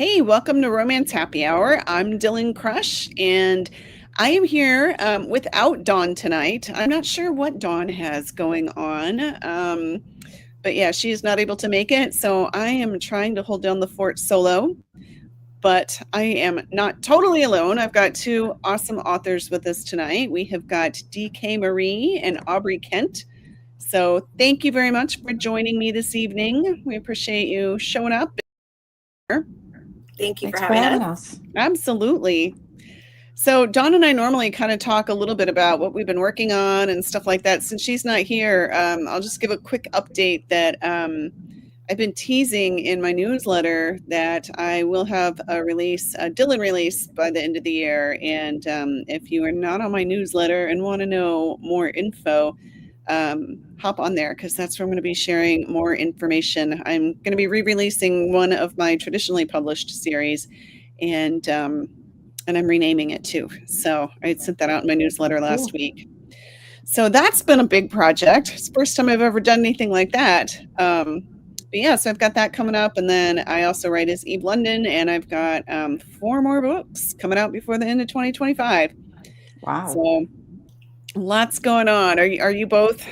Hey, welcome to Romance Happy Hour. I'm Dylan Crush, and I am here without Dawn tonight. I'm not sure what Dawn has going on, but yeah, she is not able to make it, so I am trying to hold down the fort solo. But I am not totally alone. I've got two awesome authors with us tonight. We have got DK Marie and Aubrey Kent. So thank you very much for joining me this evening. We appreciate you showing up. Thank you Thanks for having us. Absolutely. So Dawn and I normally kind of talk a little bit about what we've been working on and stuff like that. Since she's not here, I'll just give a quick update that I've been teasing in my newsletter that I will have a Dylan release by the end of the year. And if you are not on my newsletter and want to know more info, hop on there because that's where I'm going to be sharing more information. I'm going to be re-releasing one of my traditionally published series, and I'm renaming it too. So I sent that out in my newsletter last week. So that's been a big project. It's the first time I've ever done anything like that. But yeah, so I've got that coming up, and then I also write as Eve London, and I've got 4 more books coming out before the end of 2025. Wow. So lots going on. Are you both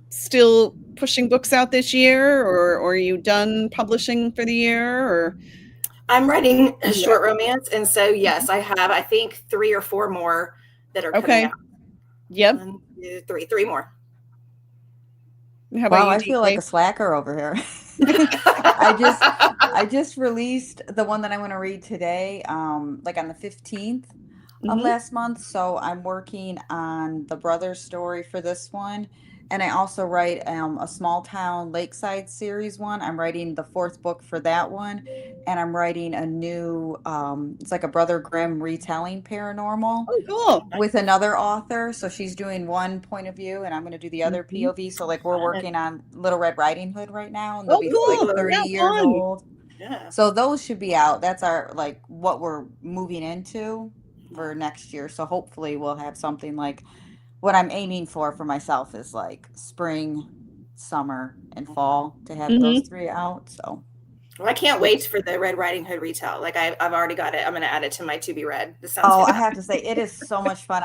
still pushing books out this year, or are you done publishing for the year? Or I'm writing a short romance, and so yes, I have I think 3 or 4 more that are coming out. Yep. 1, 2, 3, 3 more. How about you, I feel like a slacker over here. I just released the one that I want to read today, like on the 15th of last month. So I'm working on the brother story for this one. And I also write a small town lakeside series one. I'm writing the 4th book for that one. And I'm writing a new, it's like a Brother Grimm retelling paranormal. Oh, cool. With another author. So she's doing one point of view and I'm going to do the other POV. So like we're working on Little Red Riding Hood right now. And they'll be cool. like 30 years fun. old. Yeah. So those should be out. That's our, like, what we're moving into for next year. So hopefully we'll have something like what I'm aiming for myself is like spring, summer, and fall to have those 3 out. So well, I can't wait for the Red Riding Hood retell. Like I've already got it. I'm going to add it to my to be read. This sounds I good. have to say it is so much fun.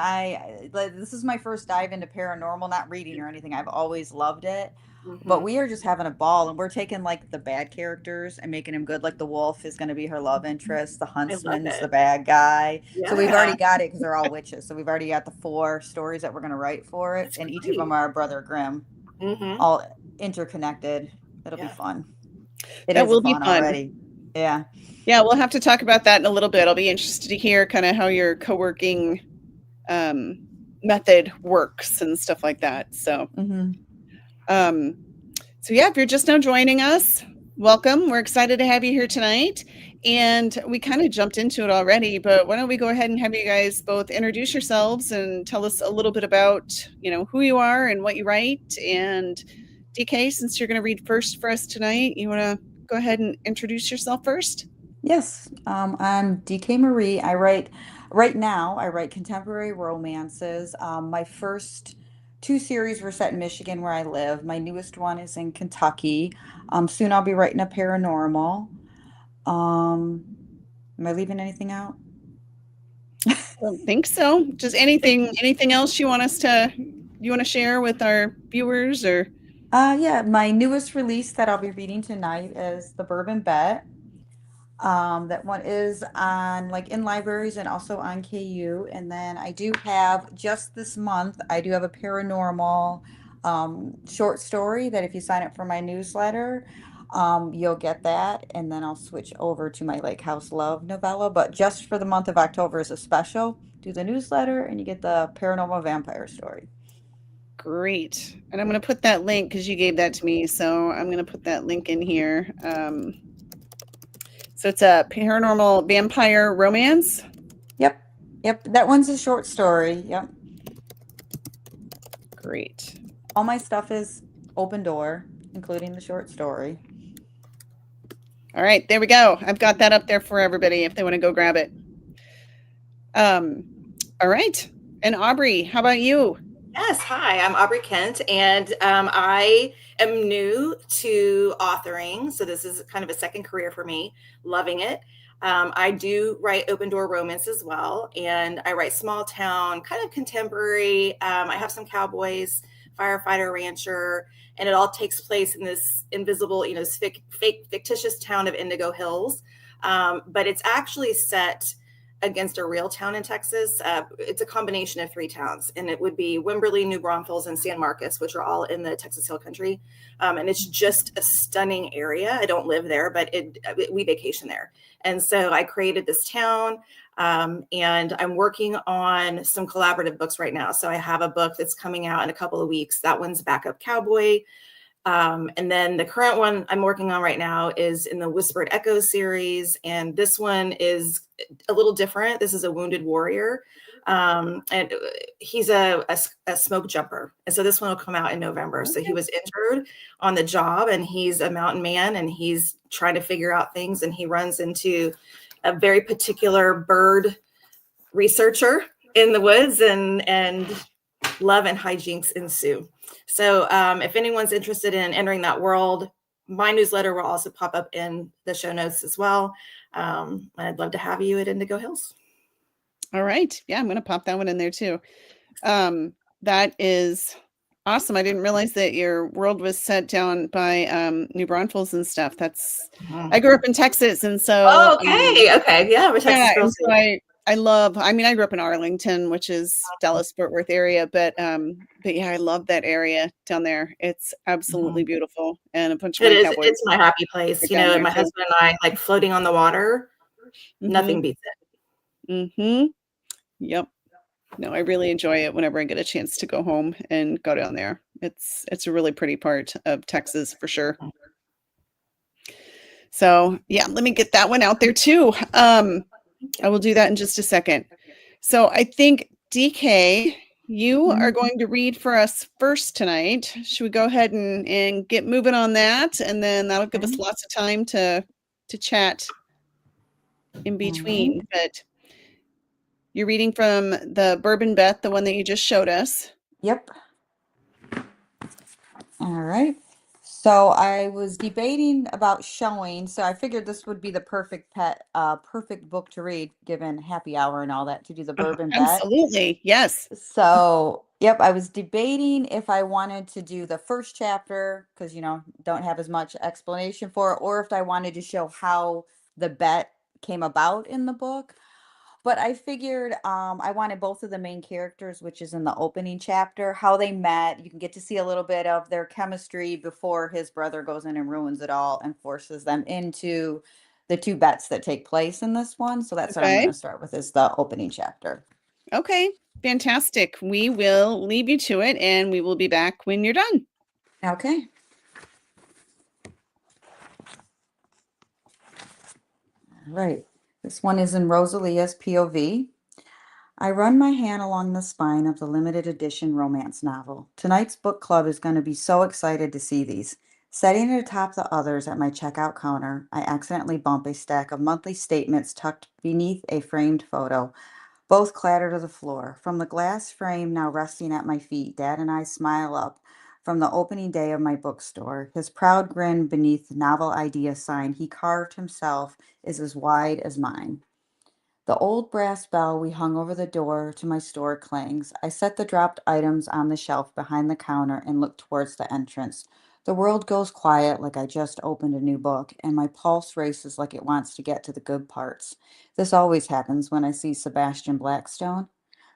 This is my first dive into paranormal, not reading or anything. I've always loved it. But we are just having a ball, and we're taking like the bad characters and making them good. Like the wolf is going to be her love interest. The huntsman's the bad guy. Yeah. So we've already got it because they're all witches. So we've already got the 4 stories that we're going to write for it. That's and great. Each of them are Brother Grimm, all interconnected. It'll be fun. It will be fun already. Yeah. Yeah, we'll have to talk about that in a little bit. I'll be interested to hear kind of how your co-working method works and stuff like that. So. So yeah, if you're just now joining us, welcome. We're excited to have you here tonight. And we kind of jumped into it already, but why don't we go ahead and have you guys both introduce yourselves and tell us a little bit about, who you are and what you write. And DK, since you're going to read first for us tonight, you want to go ahead and introduce yourself first? Yes. I'm DK Marie. Right now, I write contemporary romances. My first 2 series were set in Michigan where I live. My newest one is in Kentucky. Soon I'll be writing a paranormal. Am I leaving anything out? I don't think so. Just anything else you want to share with our viewers or? Yeah, my newest release that I'll be reading tonight is The Bourbon Bet. That one is on in libraries and also on KU. And then I do have just this month, I do have a paranormal short story that if you sign up for my newsletter, you'll get that. And then I'll switch over to my Lake House Love novella. But just for the month of October is a special. Do the newsletter and you get the paranormal vampire story. Great. And I'm going to put that link because you gave that to me. So I'm going to put that link in here. So it's a paranormal vampire romance? Yep. That one's a short story. Yep. Great. All my stuff is open door, including the short story. All right, there we go. I've got that up there for everybody if they want to go grab it. All right. And Aubrey, how about you? Yes, hi, I'm Aubrey Kent, and I am new to authoring. So, this is kind of a second career for me, loving it. I do write open door romance as well, and I write small town, kind of contemporary. I have some cowboys, firefighter, rancher, and it all takes place in this invisible, this fake fictitious town of Indigo Hills. But it's actually set against a real town in Texas. It's a combination of three towns, and it would be Wimberley, New Braunfels, and San Marcos, which are all in the Texas Hill Country. And it's just a stunning area. I don't live there, but we vacation there. And so I created this town, and I'm working on some collaborative books right now. So I have a book that's coming out in a couple of weeks. That one's Backup Cowboy. And then the current one I'm working on right now is in the Whispered Echo series. And this one is a little different. This is a wounded warrior. And he's a smoke jumper. And so this one will come out in November. So he was injured on the job, and he's a mountain man, and he's trying to figure out things. And he runs into a very particular bird researcher in the woods, and love and hijinks ensue. So if anyone's interested in entering that world, my newsletter will also pop up in the show notes as well. I'd love to have you at Indigo Hills. All right. Yeah, I'm going to pop that one in there too. That is awesome. I didn't realize that your world was set down by New Braunfels and stuff. I grew up in Texas, and so okay. Yeah, I'm a Texas girl too. I grew up in Arlington, which is Dallas Fort Worth area, but yeah, I love that area down there. It's absolutely beautiful, and a bunch of my cowboys. It's my happy place. My husband and I like floating on the water. Nothing beats it. Yep. No, I really enjoy it whenever I get a chance to go home and go down there. It's a really pretty part of Texas for sure. So yeah, let me get that one out there too. I will do that in just a second. So I think DK, you are going to read for us first tonight. Should we go ahead and get moving on that? And then that'll give us lots of time to chat in between. But you're reading from the Bourbon Beth, the one that you just showed us. Yep. All right. So I was debating about showing, so I figured this would be the perfect book to read, given happy hour and all that, to do the Bourbon Beth. Absolutely, yes. So, yep, I was debating if I wanted to do the first chapter, because, don't have as much explanation for it, or if I wanted to show how the bet came about in the book. But I figured I wanted both of the main characters, which is in the opening chapter, how they met. You can get to see a little bit of their chemistry before his brother goes in and ruins it all and forces them into the two bets that take place in this one. So that's what I'm going to start with, is the opening chapter. Okay, fantastic. We will leave you to it, and we will be back when you're done. Okay. All right. This one is in Rosalia's POV. I run my hand along the spine of the limited edition romance novel. Tonight's book club is going to be so excited to see these. Setting it atop the others at my checkout counter, I accidentally bump a stack of monthly statements tucked beneath a framed photo. Both clatter to the floor. From the glass frame now resting at my feet, Dad and I smile up from the opening day of my bookstore. His proud grin beneath the novel idea sign he carved himself is as wide as mine. The old brass bell we hung over the door to my store clangs. I set the dropped items on the shelf behind the counter and look towards the entrance. The world goes quiet like I just opened a new book, and my pulse races like it wants to get to the good parts. This always happens when I see Sebastian Blackstone.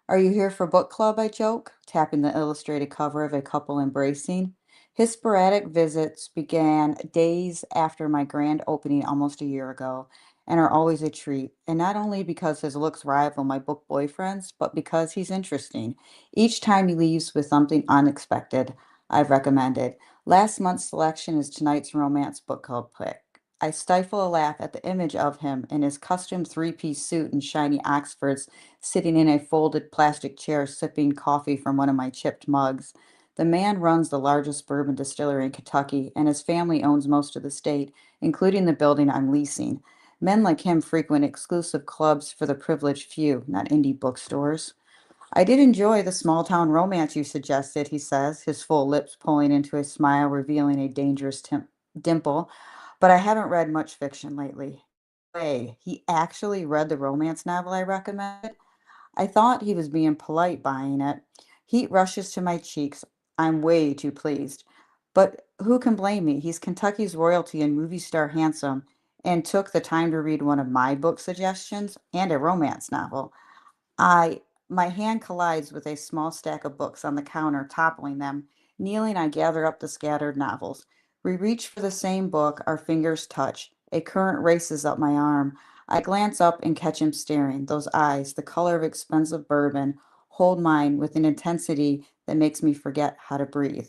Are you here for book club? I joke, tapping the illustrated cover of a couple embracing. His sporadic visits began days after my grand opening almost a year ago, and are always a treat. And not only because his looks rival my book boyfriend's, but because he's interesting. Each time he leaves with something unexpected, I've recommended. Last month's selection is tonight's romance book club pick. I stifle a laugh at the image of him in his custom three-piece suit and shiny Oxfords, sitting in a folded plastic chair sipping coffee from one of my chipped mugs. The man runs the largest bourbon distillery in Kentucky, and his family owns most of the state, including the building I'm leasing. Men like him frequent exclusive clubs for the privileged few, not indie bookstores. I did enjoy the small town romance you suggested, he says, his full lips pulling into a smile revealing a dangerous dimple. But I haven't read much fiction lately. Way, he actually read the romance novel I recommended? I thought he was being polite buying it. Heat rushes to my cheeks. I'm way too pleased. But who can blame me? He's Kentucky's royalty and movie star handsome and took the time to read one of my book suggestions and a romance novel. I My hand collides with a small stack of books on the counter, toppling them. Kneeling, I gather up the scattered novels. We reach for the same book, our fingers touch. A current races up my arm. I glance up and catch him staring. Those eyes, the color of expensive bourbon, hold mine with an intensity that makes me forget how to breathe.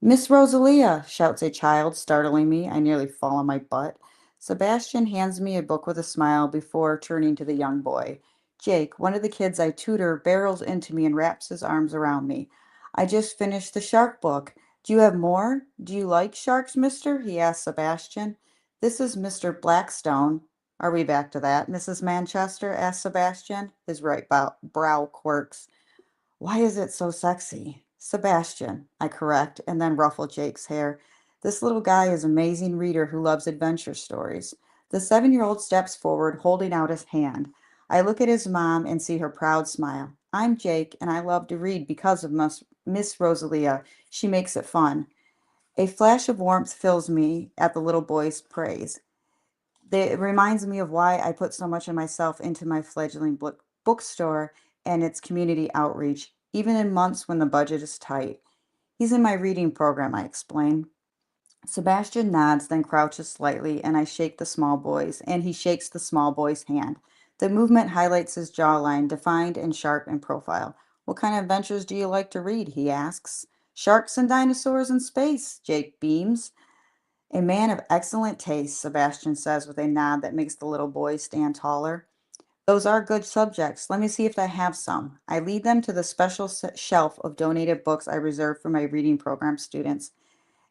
Miss Rosalia, shouts a child, startling me. I nearly fall on my butt. Sebastian hands me a book with a smile before turning to the young boy. Jake, one of the kids I tutor, barrels into me and wraps his arms around me. I just finished the shark book. Do you have more? Do you like sharks, mister? He asked Sebastian. This is Mr. Blackstone. Are we back to that, Mrs. Manchester? Asked Sebastian, his right brow quirks. Why is it so sexy? Sebastian, I correct, and then ruffle Jake's hair. This little guy is an amazing reader who loves adventure stories. The 7-year-old steps forward, holding out his hand. I look at his mom and see her proud smile. I'm Jake, and I love to read because of Miss Rosalia. She makes it fun. A flash of warmth fills me at the little boy's praise. It reminds me of why I put so much of myself into my fledgling bookstore and its community outreach, even in months when the budget is tight. He's in my reading program, I explain. Sebastian nods, then crouches slightly, and I shake the small boy's, and he shakes the small boy's hand. The movement highlights his jawline, defined and sharp in profile. What kind of adventures do you like to read? He asks. Sharks and dinosaurs in space, Jake beams. A man of excellent taste, Sebastian says with a nod that makes the little boy stand taller. Those are good subjects. Let me see if I have some. I lead them to the special shelf of donated books I reserve for my reading program students.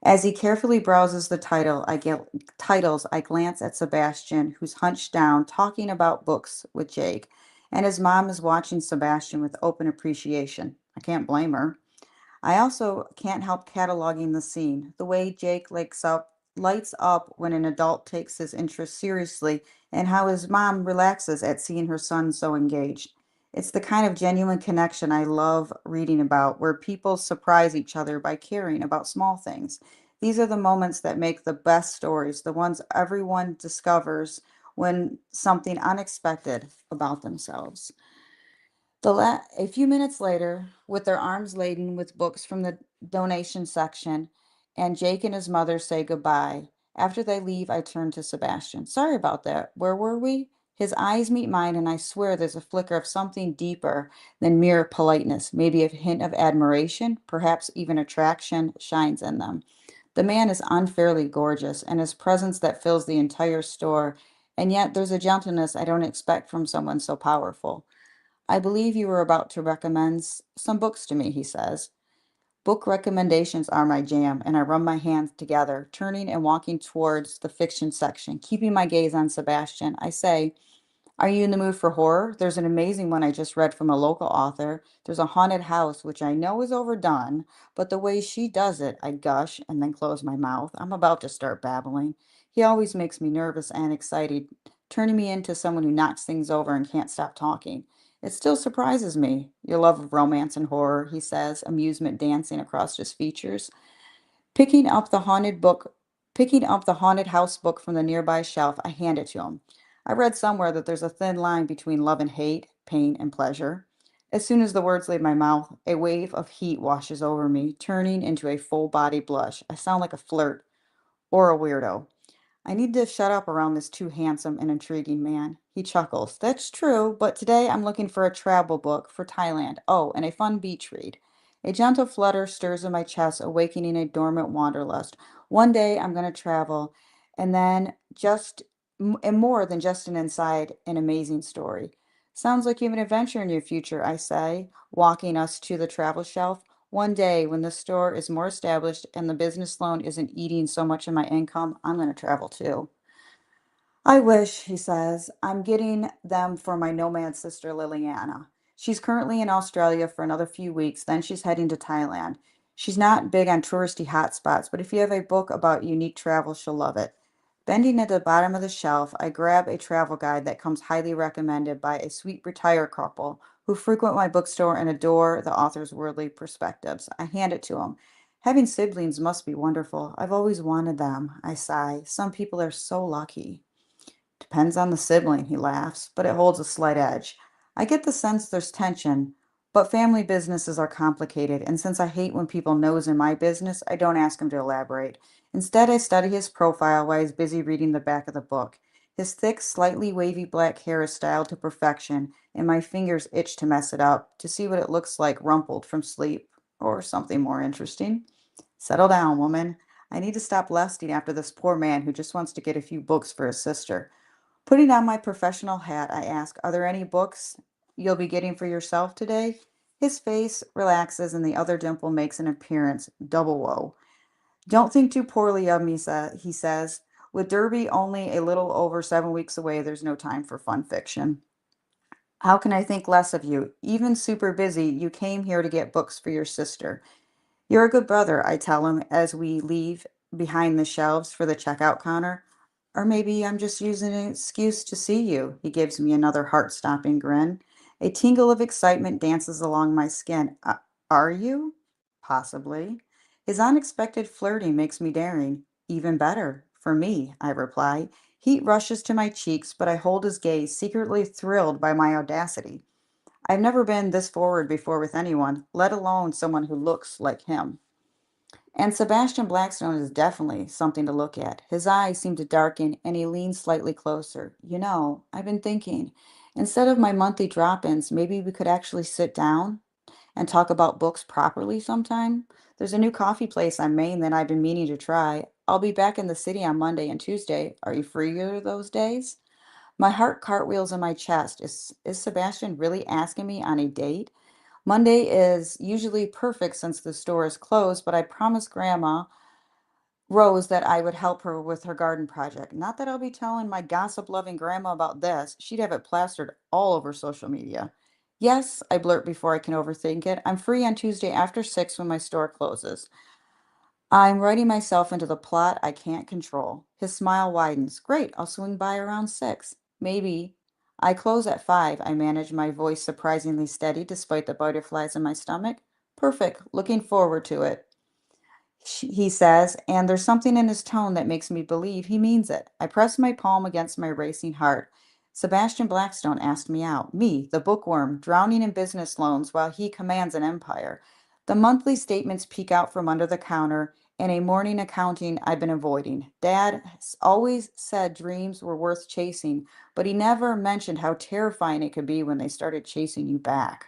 As he carefully browses the titles, I glance at Sebastian, who's hunched down, talking about books with Jake, and his mom is watching Sebastian with open appreciation. I can't blame her. I also can't help cataloging the scene, the way Jake lights up when an adult takes his interest seriously, and how his mom relaxes at seeing her son so engaged. It's the kind of genuine connection I love reading about, where people surprise each other by caring about small things. These are the moments that make the best stories, the ones everyone discovers when something unexpected about themselves. A few minutes later, with their arms laden with books from the donation section, and Jake and his mother say goodbye. After they leave, I turn to Sebastian. Sorry about that. Where were we? His eyes meet mine, and I swear there's a flicker of something deeper than mere politeness, maybe a hint of admiration, perhaps even attraction, shines in them. The man is unfairly gorgeous, and his presence that fills the entire store, and yet there's a gentleness I don't expect from someone so powerful. I believe you were about to recommend some books to me, he says. Book recommendations are my jam, and I rub my hands together, turning and walking towards the fiction section, keeping my gaze on Sebastian. I say, are you in the mood for horror? There's an amazing one I just read from a local author. There's a haunted house, which I know is overdone, but the way she does it, I gush and then close my mouth. I'm about to start babbling. He always makes me nervous and excited, turning me into someone who knocks things over and can't stop talking. It still surprises me, your love of romance and horror, he says, amusement dancing across his features. Picking up the haunted book, Picking up the haunted house book from the nearby shelf, I hand it to him. I read somewhere that there's a thin line between love and hate, pain and pleasure. As soon as the words leave my mouth, a wave of heat washes over me, turning into a full body blush. I sound like a flirt or a weirdo. I need to shut up around this too handsome and intriguing man. He chuckles. That's true, but today I'm looking for a travel book for Thailand. Oh, and a fun beach read. A gentle flutter stirs in my chest, awakening a dormant wanderlust. One day I'm going to travel, and then and more than just an inside an amazing story. Sounds like you have an adventure in your future, I say, walking us to the travel shelf. One day, when the store is more established and the business loan isn't eating so much of my income, I'm going to travel too. I wish, he says. I'm getting them for my nomad sister Liliana. She's currently in Australia for another few weeks, then she's heading to Thailand. She's not big on touristy hotspots, but if you have a book about unique travel, she'll love it. Bending at the bottom of the shelf, I grab a travel guide that comes highly recommended by a sweet retired couple who frequent my bookstore and adore the author's worldly perspectives. I hand it to him. Having siblings must be wonderful. I've always wanted them. I sigh. Some people are so lucky. Depends on the sibling, he laughs, but it holds a slight edge. I get the sense there's tension, but family businesses are complicated, and since I hate when people nose in my business, I don't ask him to elaborate. Instead, I study his profile while he's busy reading the back of the book. His thick, slightly wavy black hair is styled to perfection, and my fingers itch to mess it up, to see what it looks like rumpled from sleep, or something more interesting. Settle down, woman. I need to stop lusting after this poor man who just wants to get a few books for his sister. Putting on my professional hat, I ask, are there any books you'll be getting for yourself today? His face relaxes and the other dimple makes an appearance. Double woe. Don't think too poorly of me, he says. With Derby only a little over 7 weeks away, there's no time for fun fiction. How can I think less of you? Even super busy, you came here to get books for your sister. You're a good brother, I tell him as we leave behind the shelves for the checkout counter. Or maybe I'm just using an excuse to see you. He gives me another heart-stopping grin. A tingle of excitement dances along my skin. Are you? Possibly. His unexpected flirting makes me daring. Even better. For me, I reply. Heat rushes to my cheeks, but I hold his gaze, secretly thrilled by my audacity. I've never been this forward before with anyone, let alone someone who looks like him. And Sebastian Blackstone is definitely something to look at. His eyes seem to darken and he leans slightly closer. You know, I've been thinking, instead of my monthly drop ins, maybe we could actually sit down and talk about books properly sometime. There's a new coffee place on Main that I've been meaning to try. I'll be back in the city on Monday and Tuesday. Are you free either of those days? My heart cartwheels in my chest. Is Sebastian really asking me on a date? Monday is usually perfect since the store is closed, but I promised Grandma Rose that I would help her with her garden project. Not that I'll be telling my gossip loving grandma about this. She'd have it plastered all over social media. Yes, I blurt before I can overthink it. I'm free on Tuesday after 6 when my store closes. I'm writing myself into the plot I can't control. His smile widens. Great, I'll swing by around 6. Maybe. I close at 5. I manage my voice surprisingly steady despite the butterflies in my stomach. Perfect. Looking forward to it. He says, and there's something in his tone that makes me believe he means it. I press my palm against my racing heart. Sebastian Blackstone asked me out. Me, the bookworm, drowning in business loans while he commands an empire. The monthly statements peek out from under the counter, and a morning accounting I've been avoiding. Dad has always said dreams were worth chasing, but he never mentioned how terrifying it could be when they started chasing you back.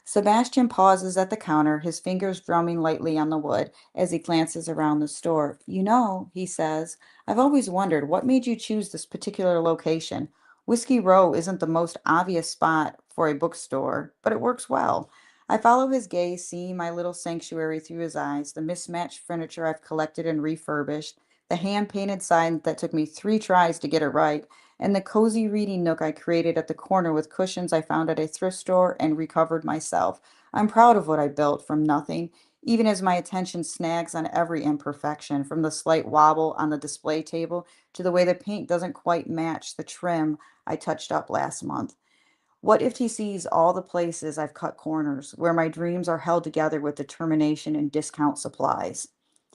Sebastian pauses at the counter, his fingers drumming lightly on the wood as he glances around the store. You know, he says, I've always wondered what made you choose this particular location. Whiskey Row isn't the most obvious spot for a bookstore, but it works well. I follow his gaze, seeing my little sanctuary through his eyes, the mismatched furniture I've collected and refurbished, the hand painted sign that took me 3 tries to get it right, and the cozy reading nook I created at the corner with cushions I found at a thrift store and recovered myself. I'm proud of what I built from nothing, even as my attention snags on every imperfection, from the slight wobble on the display table to the way the paint doesn't quite match the trim I touched up last month. What if he sees all the places I've cut corners, where my dreams are held together with determination and discount supplies?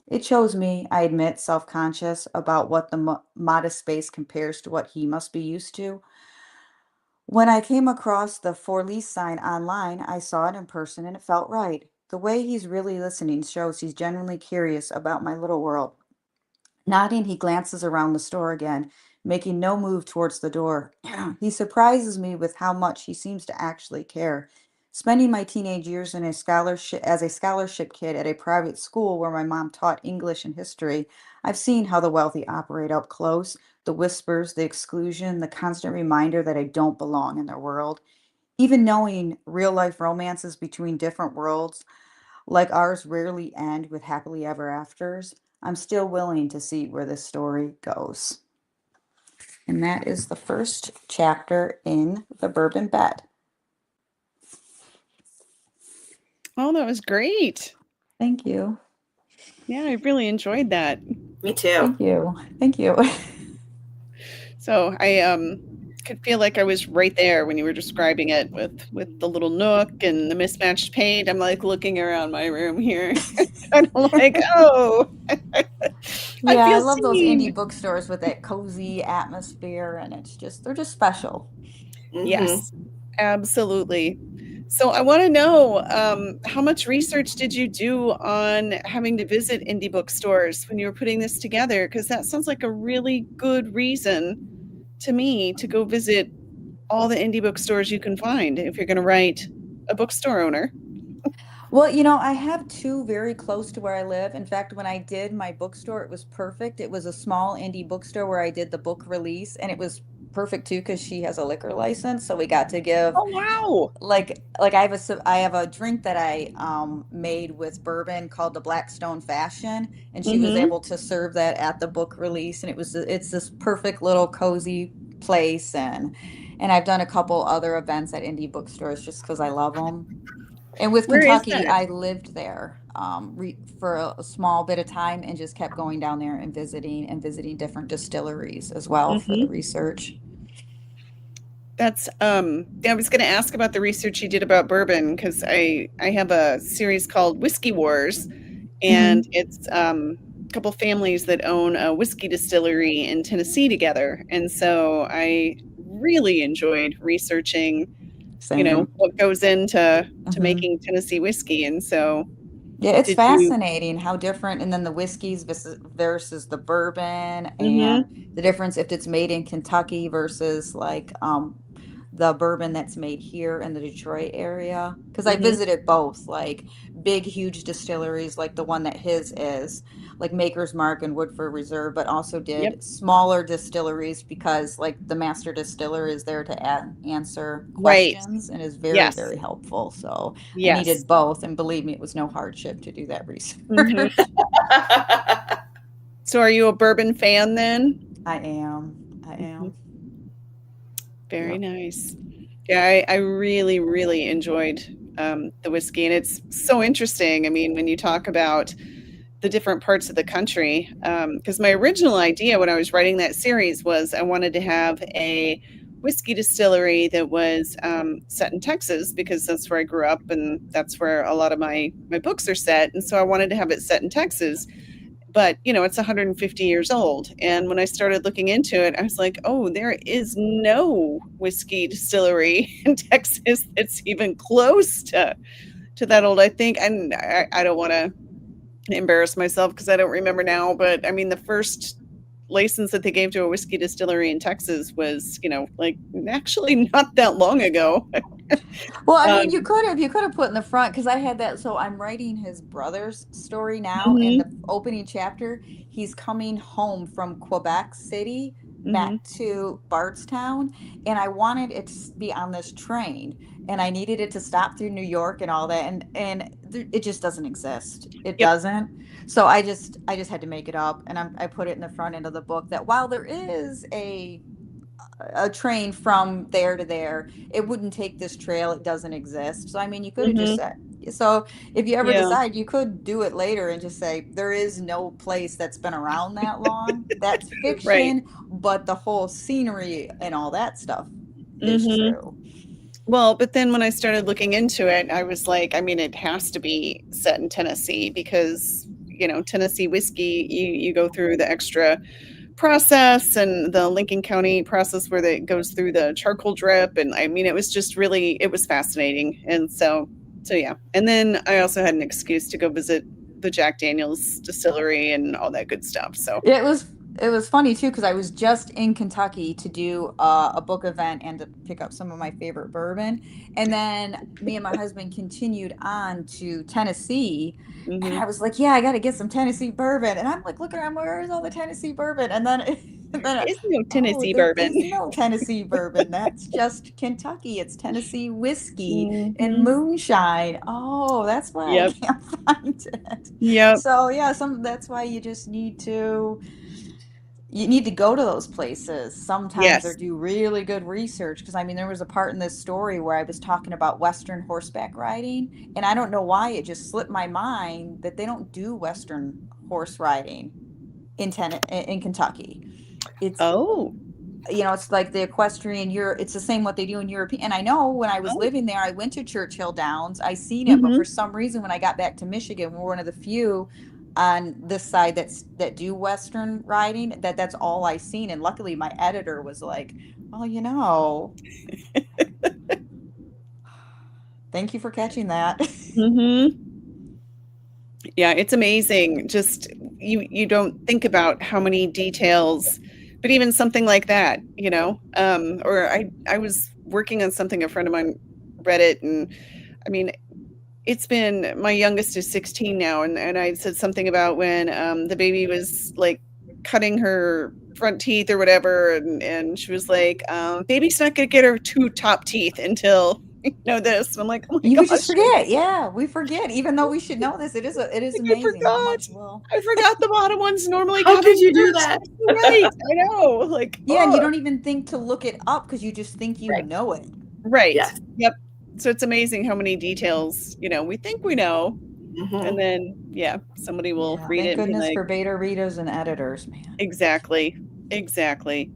It shows me, I admit, self-conscious about what the modest space compares to what he must be used to. When I came across the for lease sign online, I saw it in person and it felt right. The way he's really listening shows he's genuinely curious about my little world. Nodding, he glances around the store again, making no move towards the door. He surprises me with how much he seems to actually care. Spending my teenage years in a scholarship as a scholarship kid at a private school where my mom taught English and history, I've seen how the wealthy operate up close, the whispers, the exclusion, the constant reminder that I don't belong in their world. Even knowing real life romances between different worlds like ours rarely end with happily ever afters, I'm still willing to see where this story goes. And that is the first chapter in The Bourbon Bed. Oh, that was great. Thank you. Yeah, I really enjoyed that. Me too. Thank you. Thank you. So I could feel like I was right there when you were describing it with the little nook and the mismatched paint. I'm like looking around my room here, kind of like, oh, I Yeah, I feel love those indie seen. bookstores with that cozy atmosphere, and they're just special. Hmm. Yes, absolutely. So I want to know how much research did you do on having to visit indie bookstores when you were putting this together? Because that sounds like a really good reason to me to go visit all the indie bookstores you can find if you're going to write a bookstore owner. Well, I have two very close to where I live. In fact, when I did my bookstore, it was perfect. It was a small indie bookstore where I did the book release, and it was perfect too because she has a liquor license, so we got to give Oh, wow. like I have a drink that I made with bourbon called the Blackstone Fashion, and she was Mhm. able to serve that at the book release, and it's this perfect little cozy place, and I've done a couple other events at indie bookstores just because I love them. And with Where is Kentucky, that? I lived there for a small bit of time and just kept going down there and visiting different distilleries as well for the Mhm. research. That's yeah, I was going to ask about the research you did about bourbon because I have a series called Whiskey Wars, and Hmm. it's a couple families that own a whiskey distillery in Tennessee together. And so I really enjoyed researching, Same. what goes into Hmm. making Tennessee whiskey. And so Yeah, it's did you fascinating how different, and then the whiskeys versus the bourbon, and Mhm. the difference if it's made in Kentucky versus like the bourbon that's made here in the Detroit area. Because I Mhm. visited both, like big, huge distilleries, like the one that his is, like Maker's Mark and Woodford Reserve, but also Yep. did smaller distilleries because like the master distiller is there to answer Right. questions and is very, Yes. very helpful. So I Yes. needed both, and believe me, it was no hardship to do that Mhm. research. So are you a bourbon fan then? I am. I Mhm. am. Very Yep. nice. Yeah, I really, really enjoyed the whiskey, and it's so interesting. I mean, when you talk about the different parts of the country, because my original idea when I was writing that series was I wanted to have a whiskey distillery that was set in Texas because that's where I grew up and that's where a lot of my books are set. And so I wanted to have it set in Texas, but it's 150 years old. And when I started looking into it, I was like, oh, there is no whiskey distillery in Texas that's even close to that old, I think. And I don't want to embarrass myself because I don't remember now, but I mean, the first license that they gave to a whiskey distillery in Texas was, like actually not that long ago. Well, I mean, um, you could have put in the front because I had that. So I'm writing his brother's story now, and the mhm, opening chapter, he's coming home from Quebec City mhm, back to Bardstown, and I wanted it to be on this train, and I needed it to stop through New York and all that, and it just doesn't exist. It yep, doesn't. So I just had to make it up, and I put it in the front end of the book that while there is a train from there to there, it wouldn't take this trail. It doesn't exist. So, I mean, you could have just mhm, said, so if you ever yeah, decide, you could do it later and just say, there is no place that's been around that long. That's right, fiction, but the whole scenery and all that stuff is mhm. true. Well, but then when I started looking into it, I was like, I mean, it has to be set in Tennessee because, Tennessee whiskey, you go through the extra process and the Lincoln County process where it goes through the charcoal drip. And I mean, it was just really, it was fascinating. And so yeah. And then I also had an excuse to go visit the Jack Daniels distillery and all that good stuff. So, It was funny too because I was just in Kentucky to do a book event and to pick up some of my favorite bourbon, and then me and my husband continued on to Tennessee, and mhm. I was like, "Yeah, I got to get some Tennessee bourbon," and I'm like looking around, where's all the Tennessee bourbon? And then and There then is no oh, Tennessee there bourbon. is no Tennessee bourbon. That's just Kentucky. It's Tennessee whiskey and Mhm. moonshine. Oh, that's why I Yep. can't find it. Yep. So yeah, that's why you just need to you need to go to those places sometimes or Yes. do really good research. Because I mean, there was a part in this story where I was talking about Western horseback riding, and I don't know why it just slipped my mind that they don't do Western horse riding in Kentucky. It's Oh. it's like the equestrian Europe. It's the same what they do in Europe. And I know when I was Oh. living there, I went to Churchill Downs. I seen it, but Hmm. for some reason, when I got back to Michigan, we're one of the few on this side that do Western riding. That's all I seen. And luckily, my editor was like, "Well, thank you for catching that." Hmm. Yeah, it's amazing. Just you don't think about how many details, but even something like that, or I was working on something a friend of mine read it, and I mean, it's been my youngest is 16 now, and I said something about when the baby was like cutting her front teeth or whatever, and she was like, baby's not gonna get her two top teeth until this. I'm like, oh my You would just gosh, forget. Yeah, we forget, even though we should know this. It is like I amazing how forgot. much well. I forgot the bottom one's normally How coming could you do first. that? You're right. I know. Like, Yeah, and you oh, don't even think to look it up because you just think you Right. know it. right. Yes. Yep. So it's amazing how many details, we think we know. And Hmm. then, yeah, somebody will Yeah, read thank it and be goodness like, for beta readers and editors, man. exactly. Exactly.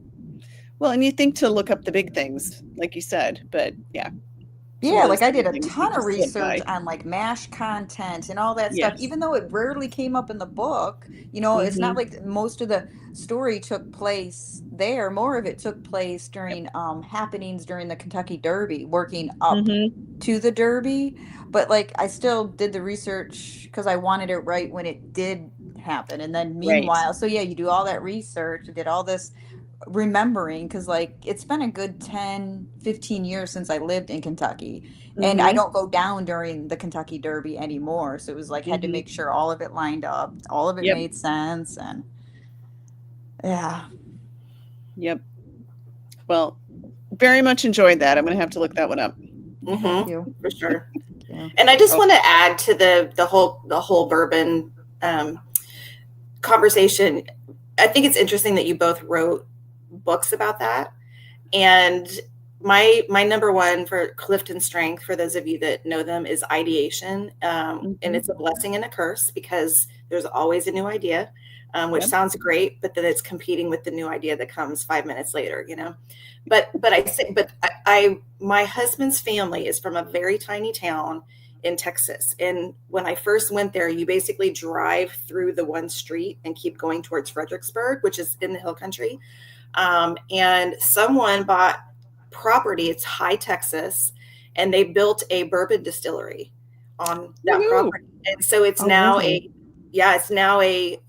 Well, and you think to look up the big things, like you said, but yeah, some of Yeah, those like I did little a things you ton of just slip research by. on like MASH content and all that stuff, Yes. even though it rarely came up in the book. It's not Mhm. like most of the story took place there. More of it took place Yep. during happenings during the Kentucky Derby, working up Mhm. to the Derby. But like I still did the research because I wanted it right when it did happen. And then Right. meanwhile, so yeah, you do all that research, you did all this remembering because like it's been a good 10-15 years since I lived in Kentucky, and I Mhm. don't go down during the Kentucky Derby anymore, so it was like had to Mhm. make sure all of it lined up, all of it Yep. made sense. And yeah. Yep. Well, very much enjoyed that. I'm gonna have to look that one up. Well, thank Hmm. you. For sure. Thank you. And I just Oh. want to add to the whole bourbon um, conversation. I think it's interesting that you both wrote books about that. And my number one for Clifton Strength, for those of you that know them, is ideation, and Mhm. it's a blessing and a curse because there's always a new idea, which Yep. sounds great, but then it's competing with the new idea that comes 5 minutes later. But my husband's family is from a very tiny town in Texas, and when I first went there, you basically drive through the one street and keep going towards Fredericksburg, which is in the hill country, and someone bought property. It's high Texas, and they built a bourbon distillery on that Woohoo. property. And so it's Oh, now really?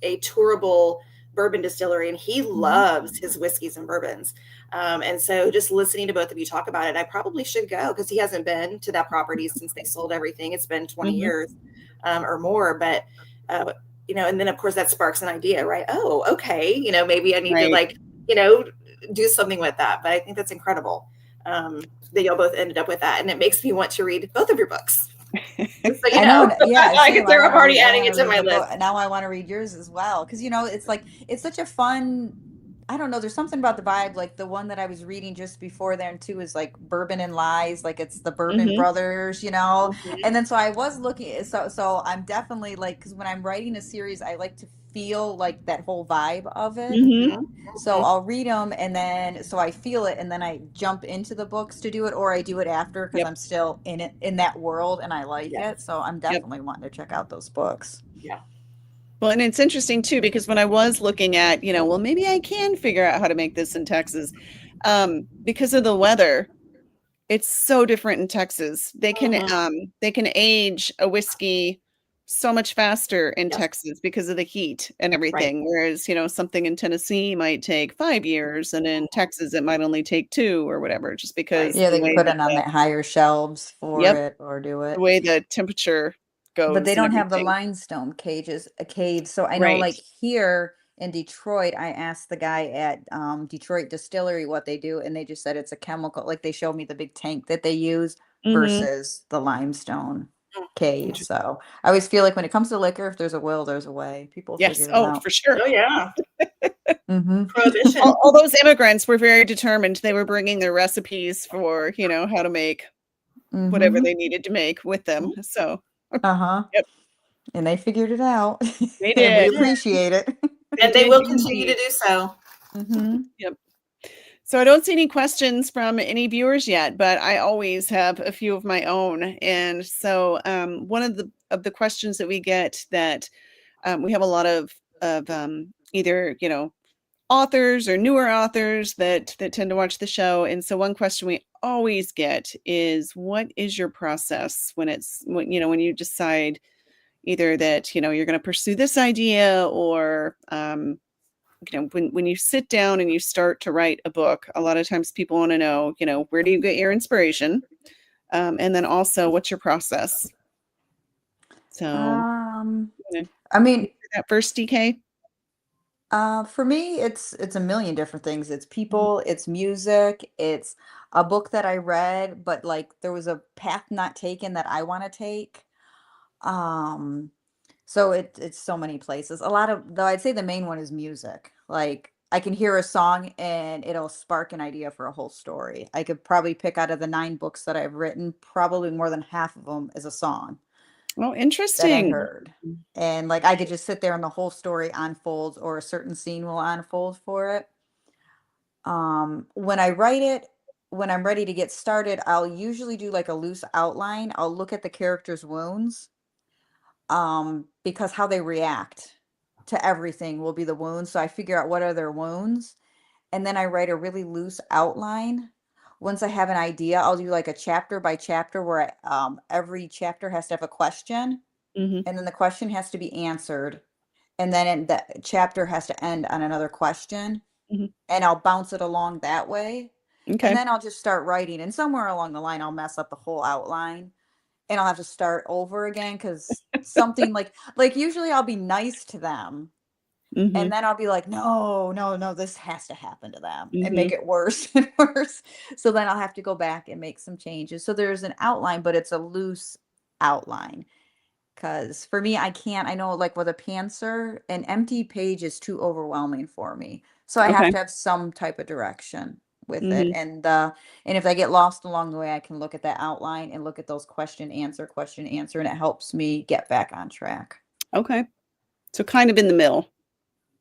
a tourable bourbon distillery, and he Hmm. loves his whiskeys and bourbons. And so just listening to both of you talk about it, I probably should go because he hasn't been to that property since they sold everything. It's been 20 Mhm. years or more, but uh, and then of course that sparks an idea, right? Oh, okay, maybe I need to Right. you know, do something with that. But I think that's incredible that y'all both ended up with that. And it makes me want to read both of your books. Just so you I know. know, Yeah, I same. guess they're already I adding want it to to read my the book. list. Now I want to read yours as well. Because, it's like, it's such a fun, I don't know. There's something about the vibe. Like the one that I was reading just before then too is like Bourbon and Lies. Like it's the Bourbon Mhm. brothers. And Mhm. then so I was looking. So I'm definitely like, because when I'm writing a series, I like to feel like that whole vibe of it. Mhm. Mhm. So Mhm. I'll read them and then so I feel it and then I jump into the books to do it, or I do it after because Yep. I'm still in it, in that world, and I like Yeah. it. So I'm Yep. definitely wanting to check out those books. Yeah. Well, and it's interesting too because when I was looking at, well, maybe I can figure out how to make this in Texas, because of the weather. It's so different in Texas. Mhm. They can age a whiskey so much faster in Yes. Texas because of the heat and Right. everything. Whereas, something in Tennessee might take 5 years, and in Texas it might only take two or whatever, just Right. because Yeah, they can put it on that higher shelves for yep, it or do the it. way the temperature But they goes and don't have the everything. limestone caves. So I know Right. like here in Detroit, I asked the guy at Detroit Distillery what they do, and they just said it's a chemical. Like they showed me the big tank that they use Mhm. versus the limestone Mm. cave. Interesting. So I always feel like when it comes to liquor, if there's a will, there's a way. People Yes. figure it Oh, out. for sure. Oh yeah. Mm-hmm. Prohibition. All those immigrants were very determined. They were bringing their recipes for, how to make whatever Mm-hmm. they needed to make with them. So, Uh-huh. yep, And they figured it out. they And we did. appreciate it. They And they did will continue to indeed. do so. Mm-hmm. Yep. So I don't see any questions from any viewers yet, but I always have a few of my own. And so one of the questions that we get that we have a lot of either authors or newer authors that tend to watch the show. And so one question we always get is, what is your process when when you decide either that you're going to pursue this idea, or when you sit down and you start to write a book, a lot of times people want to know, where do you get your inspiration? And then also, what's your process? So, I mean, that first, DK? for me, it's a million different things. It's people, it's music, it's a book that I read, but like there was a path not taken that I want to take. Um, so it's so many places. A lot of though I'd say the main one is music. Like I can hear a song and it'll spark an idea for a whole story. I could probably pick out of the 9 books that I've written, probably more than half of them is a song Oh, that I interesting. heard. And like I could just sit there and the whole story unfolds or a certain scene will unfold for it. When I write it, when I'm ready to get started, I'll usually do like a loose outline. I'll look at the character's wounds, because how they react to everything will be the wounds. So I figure out what are their wounds, and then I write a really loose outline. Once I have an idea, I'll do like a chapter by chapter where every chapter has to have a question, Hmm. and then the question has to be answered, and then the chapter has to end on another question, Hmm. and I'll bounce it along that way. And Okay. then I'll just start writing, and somewhere along the line, I'll mess up the whole outline and I'll have to start over again because something like usually I'll be nice to them and Hmm. then I'll be like, no, no, no, this has to happen to them and make Hmm. it worse and worse. So then I'll have to go back and make some changes. So there's an outline, but it's a loose outline. Cause for me, I know like with a pantser, an empty page is too overwhelming for me. So I have Okay. to have some type of direction with it. Hmm. And if I get lost along the way, I can look at that outline and look at those question, answer, and it helps me get back on track. Okay. So kind of in the middle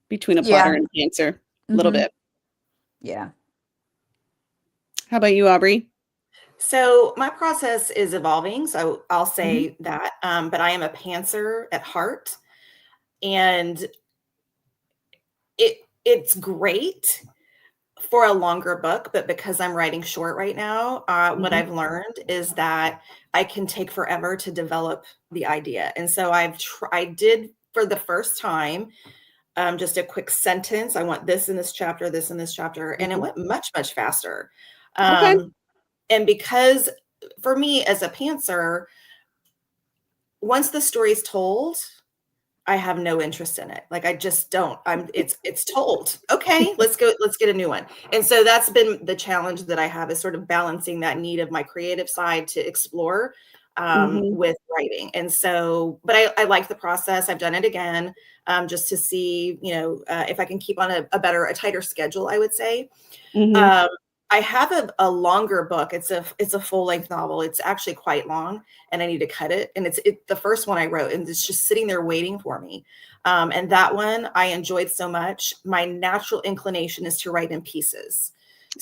between a plotter Yeah. and a pantser, a little Mm-hmm. bit. Yeah. How about you, Aubrey? So my process is evolving. So I'll Hmm. say that. But I am a pantser at heart. And it's great for a longer book, but because I'm writing short right now, what Hmm. I've learned is that I can take forever to develop the idea. And so I did for the first time, just a quick sentence. I want this in this chapter, this in this chapter, and it Hmm. went much, much faster. Okay. And because for me as a pantser, once the story's told, I have no interest in it. Like I just don't. It's told. Okay, let's go, let's get a new one. And so that's been the challenge that I have is sort of balancing that need of my creative side to explore Hmm. with writing. And so, but I like the process. I've done it again just to see, if I can keep on a tighter schedule, I would say. Hmm. Um, I have a longer book. It's a full length novel. It's actually quite long, and I need to cut it. And it's the first one I wrote, and it's just sitting there waiting for me. And that one I enjoyed so much. My natural inclination is to write in pieces.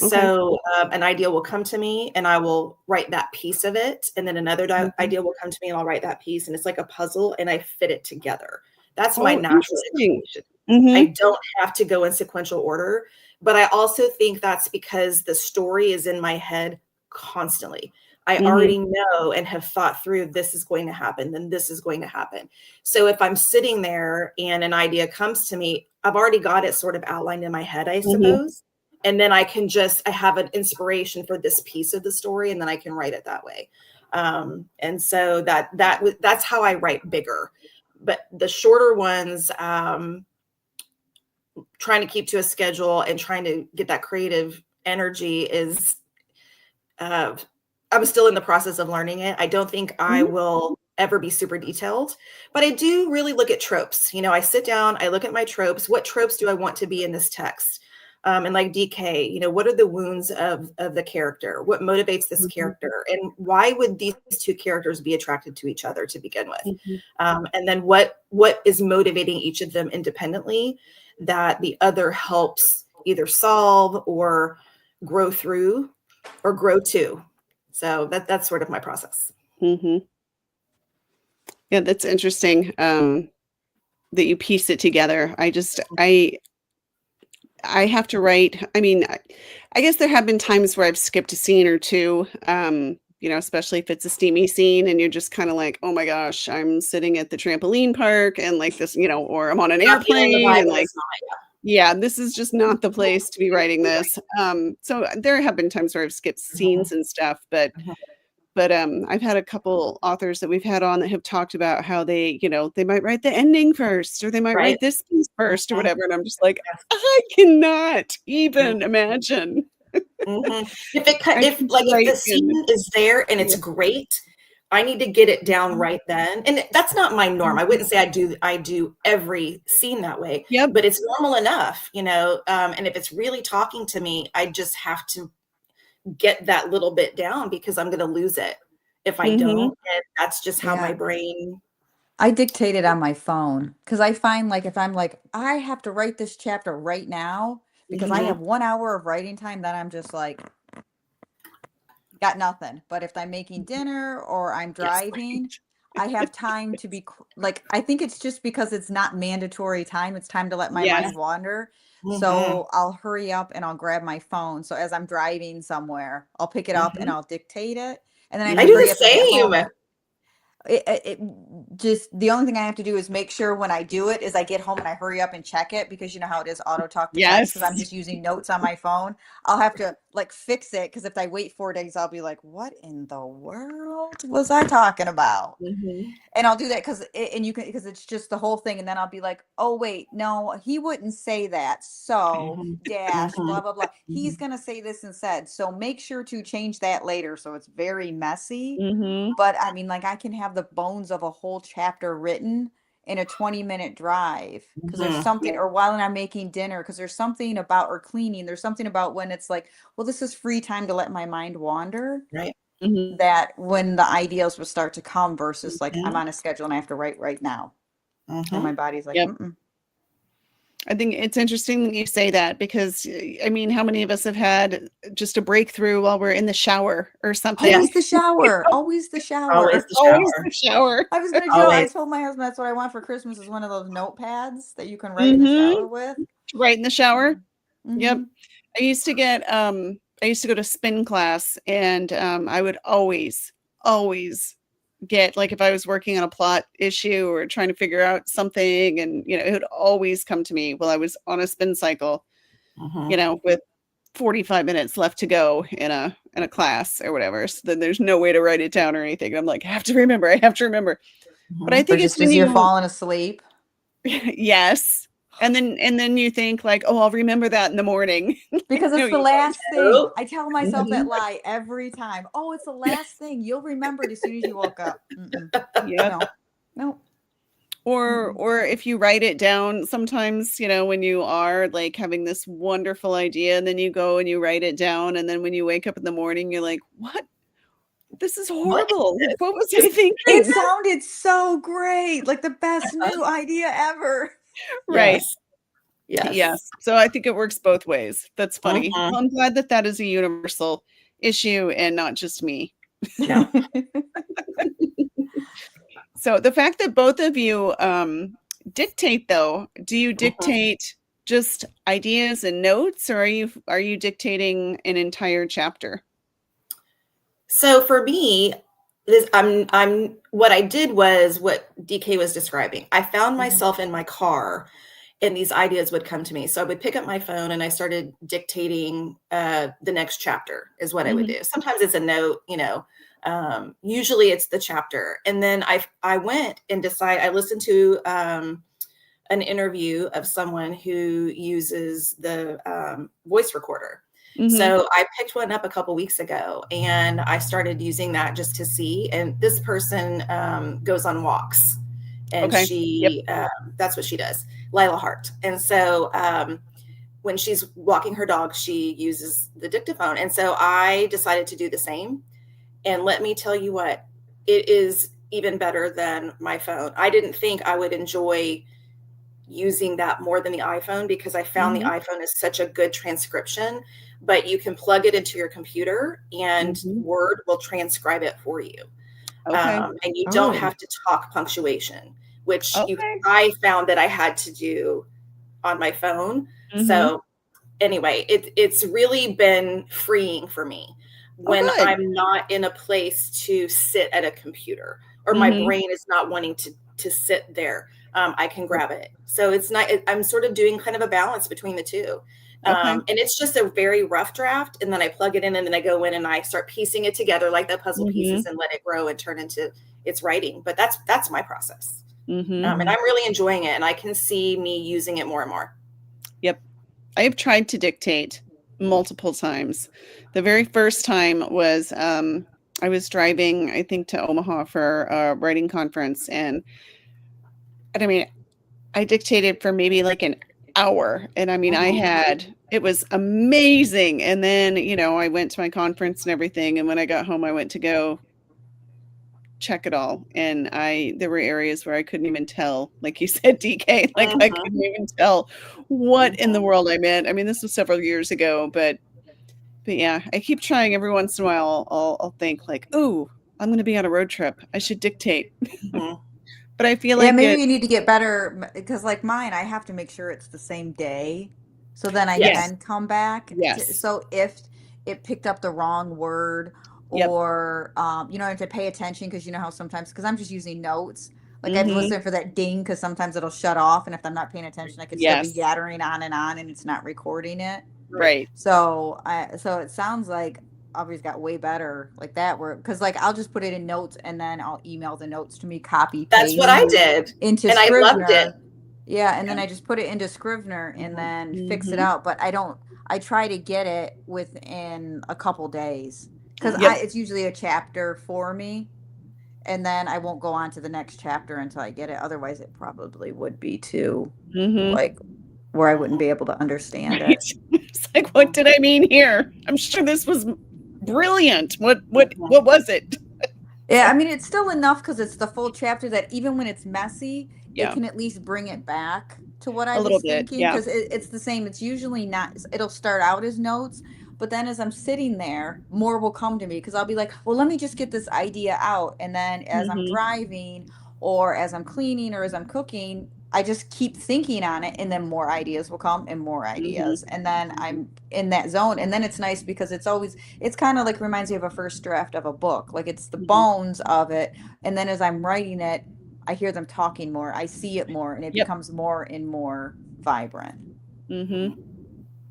Okay. So an idea will come to me, and I will write that piece of it, and then another Hmm. idea will come to me, and I'll write that piece, and it's like a puzzle, and I fit it together. That's my Oh, natural interesting. inclination. Hmm. I don't have to go in sequential order. But I also think that's because the story is in my head constantly. I Hmm. already know and have thought through this is going to happen, then this is going to happen. So if I'm sitting there and an idea comes to me, I've already got it sort of outlined in my head, I Hmm. suppose. And then I have an inspiration for this piece of the story, and then I can write it that way. And so that's how I write bigger. But the shorter ones, trying to keep to a schedule and trying to get that creative energy is I'm still in the process of learning it. I don't think I Hmm. will ever be super detailed, but I do really look at tropes. You know, I sit down, I look at my tropes. What tropes do I want to be in this text? And like DK, you know, what are the wounds of the character? What motivates this character? And why would these two characters be attracted to each other to begin with? And then what is motivating each of them independently that the other helps either solve or grow through or grow to? So that's sort of my process. Yeah, that's interesting that you piece it together. I have to write. I mean, I guess there have been times where I've skipped a scene or two, you know, especially if it's a steamy scene and you're just kind of like, oh my gosh, I'm sitting at the trampoline park and like this, you know, or I'm on an airplane and like, yeah, this is just not the place to be writing this. So there have been times where I've skipped scenes and stuff, but I've had a couple authors that we've had on that have talked about how they, you know, they might write the ending first, or they might write this piece first, or whatever. And I'm just like, I cannot even imagine. If the scene is there and it's great, I need to get it down right then. And that's not my norm. I wouldn't say I do every scene that way. But it's normal enough, you know. And if it's really talking to me, I just have to get that little bit down because I'm going to lose it if I don't. And that's just how my brain. I dictate it on my phone because I find like if I'm like, I have to write this chapter right now because I have 1 hour of writing time, then I'm just like, got nothing. But if I'm making dinner or I'm driving, I have time to be like, I think it's just because it's not mandatory time. It's time to let my mind wander. So I'll hurry up and I'll grab my phone. So as I'm driving somewhere, I'll pick it up and I'll dictate it. And then I do the same. It just, the only thing I have to do is make sure when I do it is I get home and I hurry up and check it because you know how it is auto talk to text because I'm just using notes on my phone. I'll have to like fix it because if I wait 4 days, I'll be like, what in the world was I talking about? And I'll do that because it's just the whole thing. And then I'll be like, oh, wait, no, he wouldn't say that. So dash, blah, blah, blah. He's going to say this instead. So make sure to change that later. So it's very messy. But I mean, like I can have the bones of a whole chapter written in a 20-minute drive because there's something, or while I'm making dinner, because there's something about, or cleaning, there's something about when it's like, well, this is free time to let my mind wander. That when the ideas will start to come versus like I'm on a schedule and I have to write right now. And my body's like, I think it's interesting that you say that because, I mean, how many of us have had just a breakthrough while we're in the shower or something? Always the shower. Always the shower. Always the shower. I was going to joke. I told my husband that's what I want for Christmas is one of those notepads that you can write in the shower with. Right in the shower. Yep. I used to go to spin class and I would always get, like, if I was working on a plot issue or trying to figure out something, and you know, it would always come to me while I was on a spin cycle, you know, with 45 minutes left to go in a class or whatever. So then there's no way to write it down or anything. I'm like, I have to remember. But I think it's when you're falling asleep. Yes. And then you think like, oh, I'll remember that in the morning. Because it's the last thing. I tell myself that lie every time. Oh, it's the last thing. You'll remember it as soon as you woke up. No. Or if you write it down, sometimes, you know, when you are like having this wonderful idea and then you go and you write it down. And then when you wake up in the morning, you're like, what? This is horrible. What was I thinking? It sounded so great. Like the best new idea ever. Right. Yes. So I think it works both ways. That's funny. Well, I'm glad that is a universal issue and not just me. Yeah. So the fact that both of you dictate, though, do you dictate just ideas and notes, or are you dictating an entire chapter? So for me, I'm what I did was what DK was describing. I found myself in my car and these ideas would come to me. So I would pick up my phone and I started dictating the next chapter is what I would do. Sometimes it's a note, you know, usually it's the chapter. And then I went and I listened to an interview of someone who uses the voice recorder. So I picked one up a couple weeks ago, and I started using that just to see. And this person goes on walks, and Okay. Yep. she that's what she does, Lila Hart. And so when she's walking her dog, she uses the dictaphone. And so I decided to do the same. And let me tell you what, it is even better than my phone. I didn't think I would enjoy using that more than the iPhone, because I found the iPhone is such a good transcription, but you can plug it into your computer and Word will transcribe it for you. Okay. And you don't have to talk punctuation, which I found that I had to do on my phone. So anyway, it's really been freeing for me when I'm not in a place to sit at a computer, or my brain is not wanting to sit there. I can grab it. So it's not, I'm sort of doing kind of a balance between the two. And it's just a very rough draft. And then I plug it in, and then I go in and I start piecing it together like the puzzle pieces, and let it grow and turn into its writing. But that's my process. And I'm really enjoying it, and I can see me using it more and more. Yep. I have tried to dictate multiple times. The very first time was I was driving, I think, to Omaha for a writing conference, and I mean, I dictated for maybe like an hour, and I mean, it was amazing. And then, I went to my conference and everything, and when I got home, I went to go check it all, and there were areas where I couldn't even tell, like you said, DK, like I couldn't even tell what in the world I meant. I mean, this was several years ago, but yeah, I keep trying. Every once in a while I'll think like, "Ooh, I'm going to be on a road trip. I should dictate." But I feel like maybe you need to get better, because like mine, I have to make sure it's the same day, so then I can come back. So if it picked up the wrong word, or I have to pay attention, because you know how sometimes, because I'm just using notes, like I have to listen for that ding, because sometimes it'll shut off, and if I'm not paying attention, I could still be yattering on, and it's not recording it. Right. So it sounds like Aubrey's got way better like that, where, because like I'll just put it in notes, and then I'll email the notes to me, copy paste. That's what I did into and Scrivener. I loved it. Yeah, and then I just put it into Scrivener, and then fix it out. But I try to get it within a couple days, because it's usually a chapter for me, and then I won't go on to the next chapter until I get it. Otherwise, it probably would be too like where I wouldn't be able to understand it. It's like, what did I mean here? I'm sure this was brilliant. What was it? Yeah, I mean, it's still enough, because it's the full chapter, that even when it's messy, it can at least bring it back to what I was thinking. Because it's the same. It's usually not, it'll start out as notes, but then as I'm sitting there, more will come to me, because I'll be like, well, let me just get this idea out. And then as I'm driving, or as I'm cleaning, or as I'm cooking, I just keep thinking on it, and then more ideas will come, and more ideas. And then I'm in that zone. And then it's nice, because it's kind of like, reminds me of a first draft of a book. Like, it's the bones of it. And then as I'm writing it, I hear them talking more. I see it more, and it becomes more and more vibrant.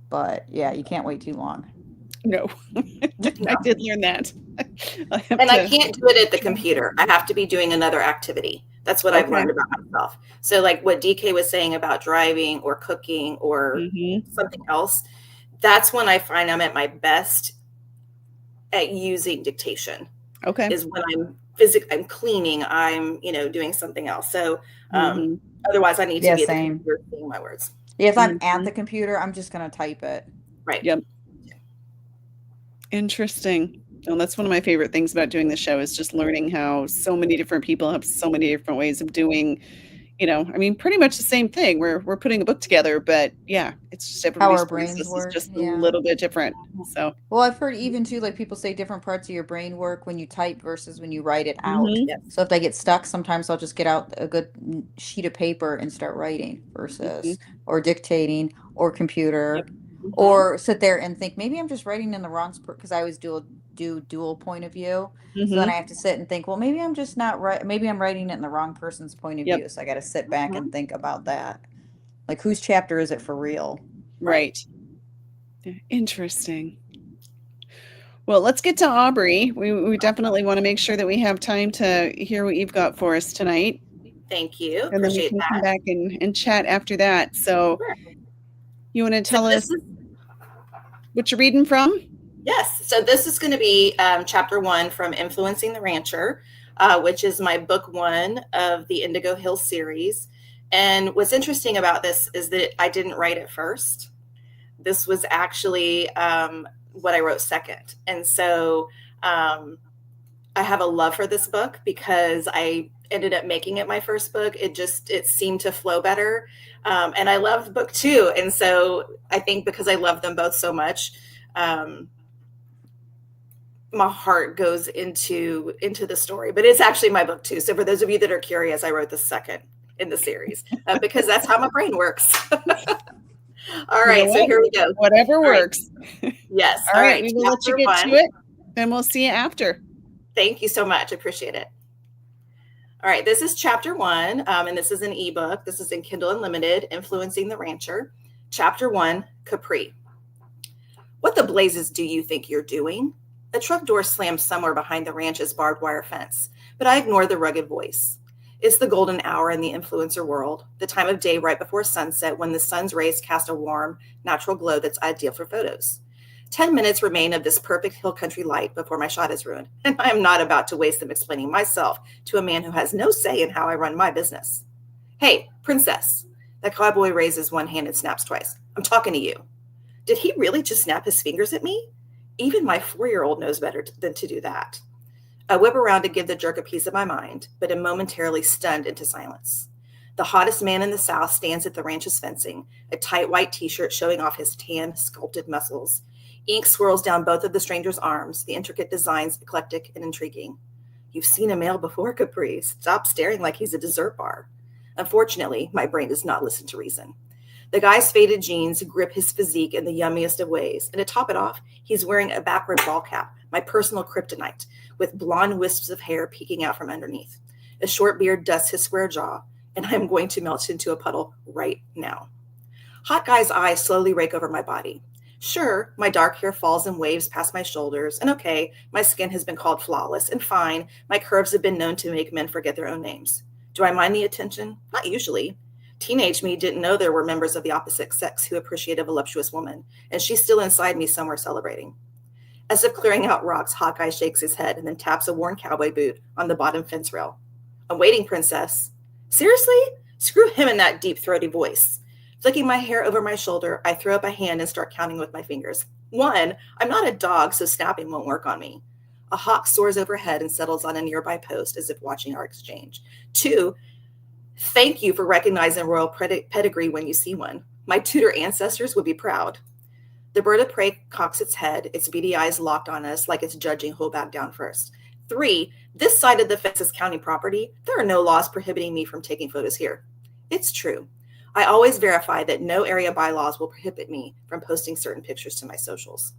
But yeah, you can't wait too long. No. I did learn that. I can't do it at the computer. I have to be doing another activity. That's what I've learned about myself. So like what DK was saying about driving or cooking or something else, that's when I find I'm at my best at using dictation. Is when I'm cleaning, I'm, doing something else. So otherwise I need to be at the computer seeing my words. Yeah, if I'm at the computer, I'm just going to type it. Right. Yep. Interesting. And that's one of my favorite things about doing the show, is just learning how so many different people have so many different ways of doing, pretty much the same thing. We're putting a book together, but yeah, it's just everybody's brains work. Is just a little bit different. So, well, I've heard even too, like people say different parts of your brain work when you type versus when you write it out. So if I get stuck, sometimes I'll just get out a good sheet of paper and start writing versus or dictating or computer. Or sit there and think, maybe I'm just writing in the wrong spot, because I always do dual point of view. So then I have to sit and think, well, maybe I'm just not right. Maybe I'm writing it in the wrong person's point of view. So I got to sit back and think about that. Like, whose chapter is it for real? Right. Interesting. Well, let's get to Aubrey. We definitely want to make sure that we have time to hear what you've got for us tonight. Thank you. And then we can come back and chat after that. So you want to tell us? what you're reading from? Yes. So this is going to be chapter 1 from Influencing the Rancher, which is my book 1 of the Indigo Hills series. And what's interesting about this is that I didn't write it first. This was actually what I wrote second. And so I have a love for this book because I ended up making it my first book. It seemed to flow better. And I loved book 2. And so I think because I love them both so much, my heart goes into the story, but it's actually my book 2. So for those of you that are curious, I wrote the second in the series because that's how my brain works. All right. So here we go. Whatever works. Yes. All right. We will let you get to it and we'll see you after. Thank you so much. Appreciate it. All right. This is chapter 1. And this is an ebook. This is in Kindle Unlimited, Influencing the Rancher. Chapter 1, Capri. What the blazes do you think you're doing? A truck door slams somewhere behind the ranch's barbed wire fence, but I ignore the rugged voice. It's the golden hour in the influencer world, the time of day right before sunset when the sun's rays cast a warm, natural glow that's ideal for photos. 10 minutes remain of this perfect hill country light before my shot is ruined, and I am not about to waste them explaining myself to a man who has no say in how I run my business. Hey, princess. That cowboy raises one hand and snaps twice. I'm talking to you. Did he really just snap his fingers at me? Even my 4-year-old knows better than to do that. I whip around to give the jerk a piece of my mind, but am momentarily stunned into silence. The hottest man in the South stands at the ranch's fencing, a tight white t-shirt showing off his tan, sculpted muscles. Ink swirls down both of the stranger's arms, the intricate designs eclectic and intriguing. You've seen a male before, Capri. Stop staring like he's a dessert bar. Unfortunately, my brain does not listen to reason. The guy's faded jeans grip his physique in the yummiest of ways, and to top it off, he's wearing a backward ball cap, my personal kryptonite, with blonde wisps of hair peeking out from underneath. A short beard dusts his square jaw, and I am going to melt into a puddle right now. Hot guy's eyes slowly rake over my body. Sure, my dark hair falls in waves past my shoulders, and okay, my skin has been called flawless, and fine, my curves have been known to make men forget their own names. Do I mind the attention? Not usually. Teenage me didn't know there were members of the opposite sex who appreciate a voluptuous woman, and she's still inside me somewhere celebrating. As if clearing out rocks, Hawkeye shakes his head and then taps a worn cowboy boot on the bottom fence rail. I'm waiting, princess. Seriously? Screw him in that deep, throaty voice. Flicking my hair over my shoulder, I throw up a hand and start counting with my fingers. 1, I'm not a dog, so snapping won't work on me. A hawk soars overhead and settles on a nearby post as if watching our exchange. 2, thank you for recognizing royal pedigree when you see one. My Tudor ancestors would be proud. The bird of prey cocks its head, its beady eyes locked on us like it's judging who'll back down first. 3, this side of the fence is county property. There are no laws prohibiting me from taking photos here. It's true. I always verify that no area bylaws will prohibit me from posting certain pictures to my socials.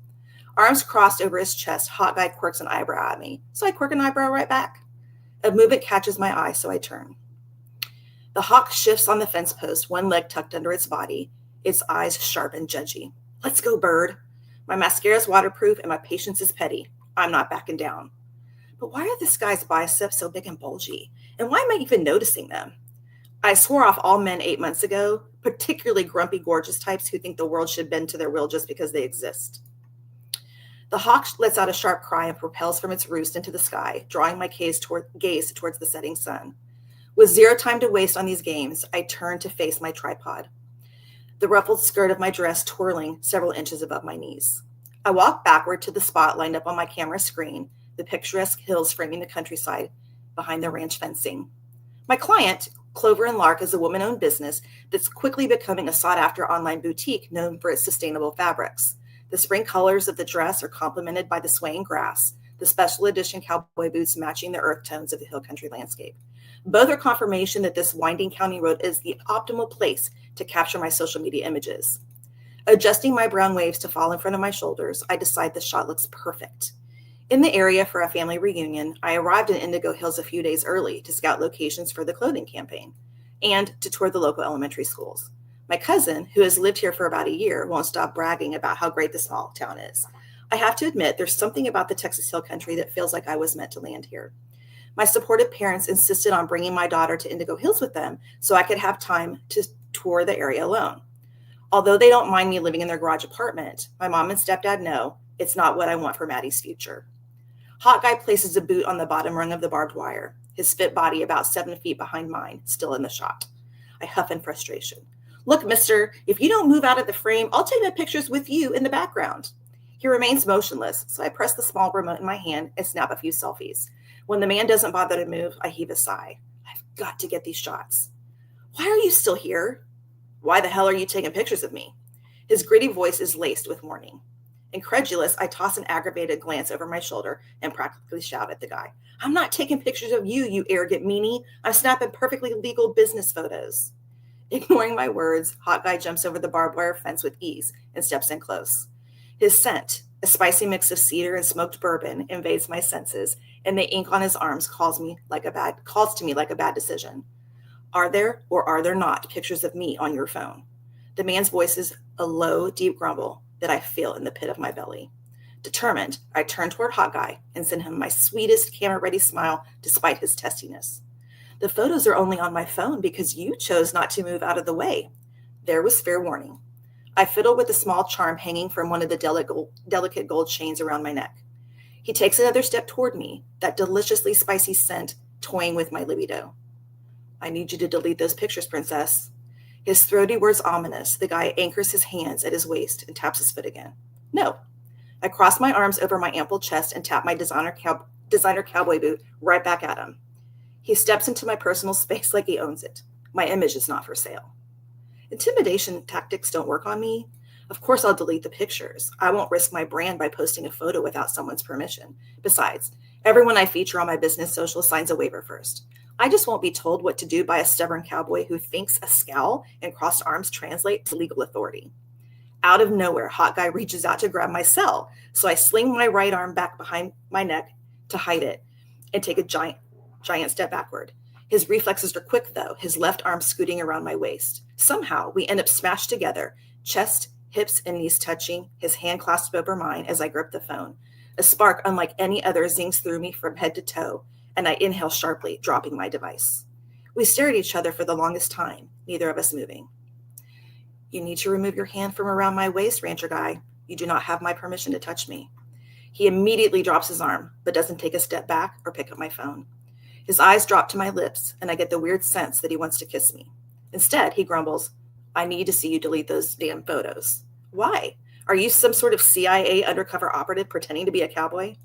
Arms crossed over his chest, hot guy quirks an eyebrow at me, so I quirk an eyebrow right back. A movement catches my eye, so I turn. The hawk shifts on the fence post, one leg tucked under its body, its eyes sharp and judgy. Let's go, bird. My mascara is waterproof and my patience is petty. I'm not backing down. But why are this guy's biceps so big and bulgy? And why am I even noticing them? I swore off all men 8 months ago, particularly grumpy, gorgeous types who think the world should bend to their will just because they exist. The hawk lets out a sharp cry and propels from its roost into the sky, drawing my gaze towards the setting sun. With zero time to waste on these games, I turn to face my tripod, the ruffled skirt of my dress twirling several inches above my knees. I walk backward to the spot lined up on my camera screen, the picturesque hills framing the countryside behind the ranch fencing. My client, Clover and Lark, is a woman-owned business that's quickly becoming a sought-after online boutique known for its sustainable fabrics. The spring colors of the dress are complemented by the swaying grass, the special edition cowboy boots matching the earth tones of the hill country landscape. Both are confirmation that this winding county road is the optimal place to capture my social media images. Adjusting my brown waves to fall in front of my shoulders, I decide the shot looks perfect. In the area for a family reunion, I arrived in Indigo Hills a few days early to scout locations for the clothing campaign and to tour the local elementary schools. My cousin, who has lived here for about a year, won't stop bragging about how great the small town is. I have to admit, there's something about the Texas Hill Country that feels like I was meant to land here. My supportive parents insisted on bringing my daughter to Indigo Hills with them so I could have time to tour the area alone. Although they don't mind me living in their garage apartment, my mom and stepdad know it's not what I want for Maddie's future. Hot guy places a boot on the bottom rung of the barbed wire, his fit body about 7 feet behind mine, still in the shot. I huff in frustration. Look, mister, if you don't move out of the frame, I'll take my pictures with you in the background. He remains motionless, so I press the small remote in my hand and snap a few selfies. When the man doesn't bother to move, I heave a sigh. I've got to get these shots. Why are you still here? Why the hell are you taking pictures of me? His gritty voice is laced with warning. Incredulous, I toss an aggravated glance over my shoulder and practically shout at the guy. I'm not taking pictures of you, you arrogant meanie. I'm snapping perfectly legal business photos. Ignoring my words, Hot Guy jumps over the barbed wire fence with ease and steps in close. His scent, a spicy mix of cedar and smoked bourbon, invades my senses, and the ink on his arms calls to me like a bad decision. Are there or are there not pictures of me on your phone? The man's voice is a low, deep grumble that I feel in the pit of my belly. Determined, I turn toward Hot Guy and send him my sweetest camera-ready smile despite his testiness. The photos are only on my phone because you chose not to move out of the way. There was fair warning. I fiddle with the small charm hanging from one of the delicate gold chains around my neck. He takes another step toward me, that deliciously spicy scent toying with my libido. I need you to delete those pictures, princess. His throaty words ominous, the guy anchors his hands at his waist and taps his foot again. No. I cross my arms over my ample chest and tap my designer cowboy boot right back at him. He steps into my personal space like he owns it. My image is not for sale. Intimidation tactics don't work on me. Of course I'll delete the pictures. I won't risk my brand by posting a photo without someone's permission. Besides, everyone I feature on my business social signs a waiver first. I just won't be told what to do by a stubborn cowboy who thinks a scowl and crossed arms translate to legal authority. Out of nowhere, Hot Guy reaches out to grab my cell, so I sling my right arm back behind my neck to hide it and take a giant step backward. His reflexes are quick, though, his left arm scooting around my waist. Somehow, we end up smashed together, chest, hips, and knees touching, his hand clasped over mine as I grip the phone. A spark unlike any other zings through me from head to toe, and I inhale sharply, dropping my device. We stare at each other for the longest time, neither of us moving. You need to remove your hand from around my waist, rancher guy. You do not have my permission to touch me. He immediately drops his arm, but doesn't take a step back or pick up my phone. His eyes drop to my lips, and I get the weird sense that he wants to kiss me. Instead, he grumbles, I need to see you delete those damn photos. Why? Are you some sort of CIA undercover operative pretending to be a cowboy?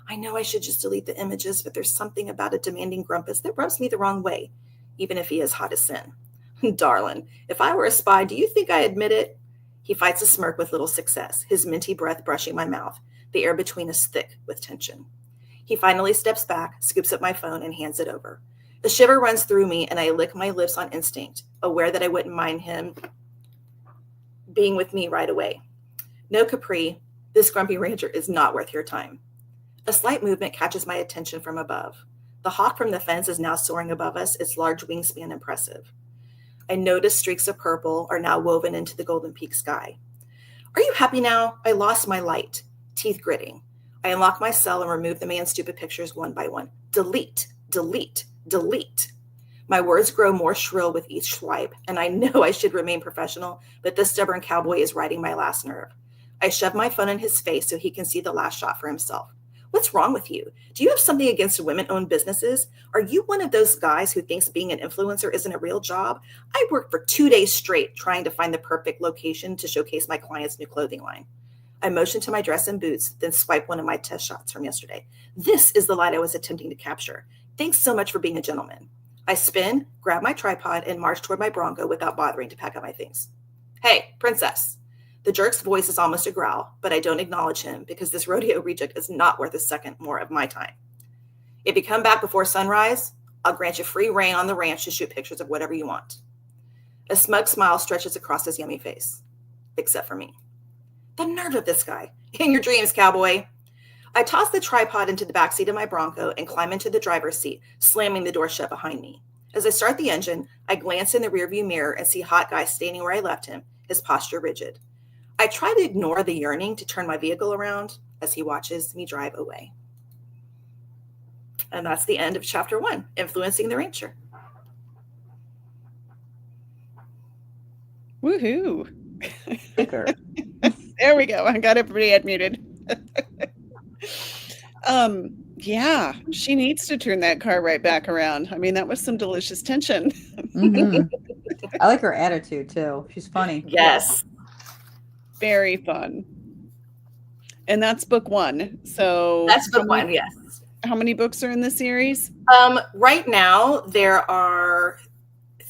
I know I should just delete the images, but there's something about a demanding grumpus that rubs me the wrong way, even if he is hot as sin. Darling, if I were a spy, do you think I admit it? He fights a smirk with little success, his minty breath brushing my mouth, the air between us thick with tension. He finally steps back, scoops up my phone, and hands it over. A shiver runs through me, and I lick my lips on instinct, aware that I wouldn't mind him being with me right away. No, Capri, this grumpy rancher is not worth your time. A slight movement catches my attention from above. The hawk from the fence is now soaring above us, its large wingspan impressive. I notice streaks of purple are now woven into the Golden Peak sky. Are you happy now? I lost my light, teeth gritting. I unlock my cell and remove the man's stupid pictures one by one. Delete, delete, delete. My words grow more shrill with each swipe, and I know I should remain professional, but this stubborn cowboy is riding my last nerve. I shove my phone in his face so he can see the last shot for himself. What's wrong with you? Do you have something against women-owned businesses? Are you one of those guys who thinks being an influencer isn't a real job? I worked for 2 days straight trying to find the perfect location to showcase my client's new clothing line. I motion to my dress and boots, then swipe one of my test shots from yesterday. This is the light I was attempting to capture. Thanks so much for being a gentleman. I spin, grab my tripod, and march toward my Bronco without bothering to pack up my things. Hey, princess. The jerk's voice is almost a growl, but I don't acknowledge him because this rodeo reject is not worth a second more of my time. If you come back before sunrise, I'll grant you free reign on the ranch to shoot pictures of whatever you want. A smug smile stretches across his yummy face, except for me. The nerve of this guy. In your dreams, cowboy. I toss the tripod into the backseat of my Bronco and climb into the driver's seat, slamming the door shut behind me. As I start the engine, I glance in the rearview mirror and see Hot Guy standing where I left him, his posture rigid. I try to ignore the yearning to turn my vehicle around as he watches me drive away. And that's the end of chapter 1, Influencing the Rancher. Woohoo. Thicker. There we go. I got everybody unmuted. Yeah, she needs to turn that car right back around. I mean, that was some delicious tension. I like her attitude too. She's funny. Yes. Very fun. And that's book one. So That's book one, yes. How many books are in the series? Right now, there are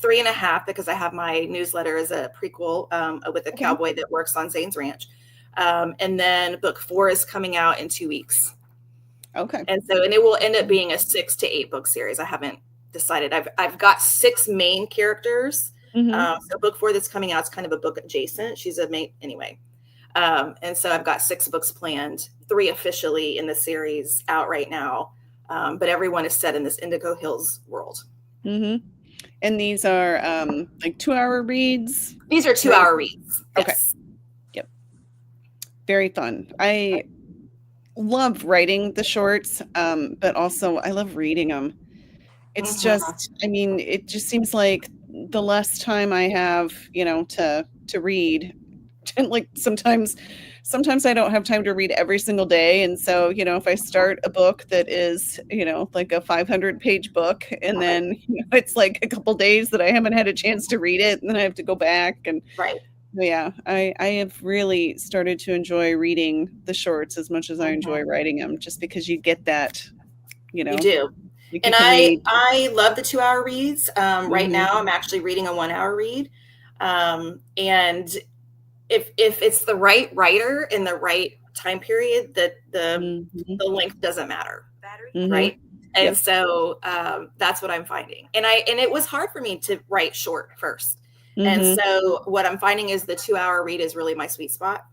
3.5 because I have my newsletter as a prequel with a cowboy that works on Zane's Ranch. And then book 4 is coming out in 2 weeks. Okay. And it will end up being a 6 to 8 book series. I haven't decided. I've got 6 main characters. So book 4 that's coming out is kind of a book adjacent. She's a main anyway. And so I've got 6 books planned, 3 officially in the series out right now. But everyone is set in this Indigo Hills world. And these are like 2-hour reads? These are 2-hour reads. Okay. Yes. Yep. Very fun. I love writing the shorts, but also I love reading them. It's just, I mean, it just seems like the less time I have, to read, like sometimes I don't have time to read every single day. And so, if I start a book that is, like a 500-page book, and then it's like a couple days that I haven't had a chance to read it, and then I have to go back and yeah, I have really started to enjoy reading the shorts as much as I enjoy writing them, just because you get that, You do. And I love the 2-hour reads. Right now I'm actually reading a 1-hour read. And if it's the right writer in the right time period, that the length doesn't matter. Right. And so that's what I'm finding. And it was hard for me to write short first. And so what I'm finding is the 2-hour read is really my sweet spot.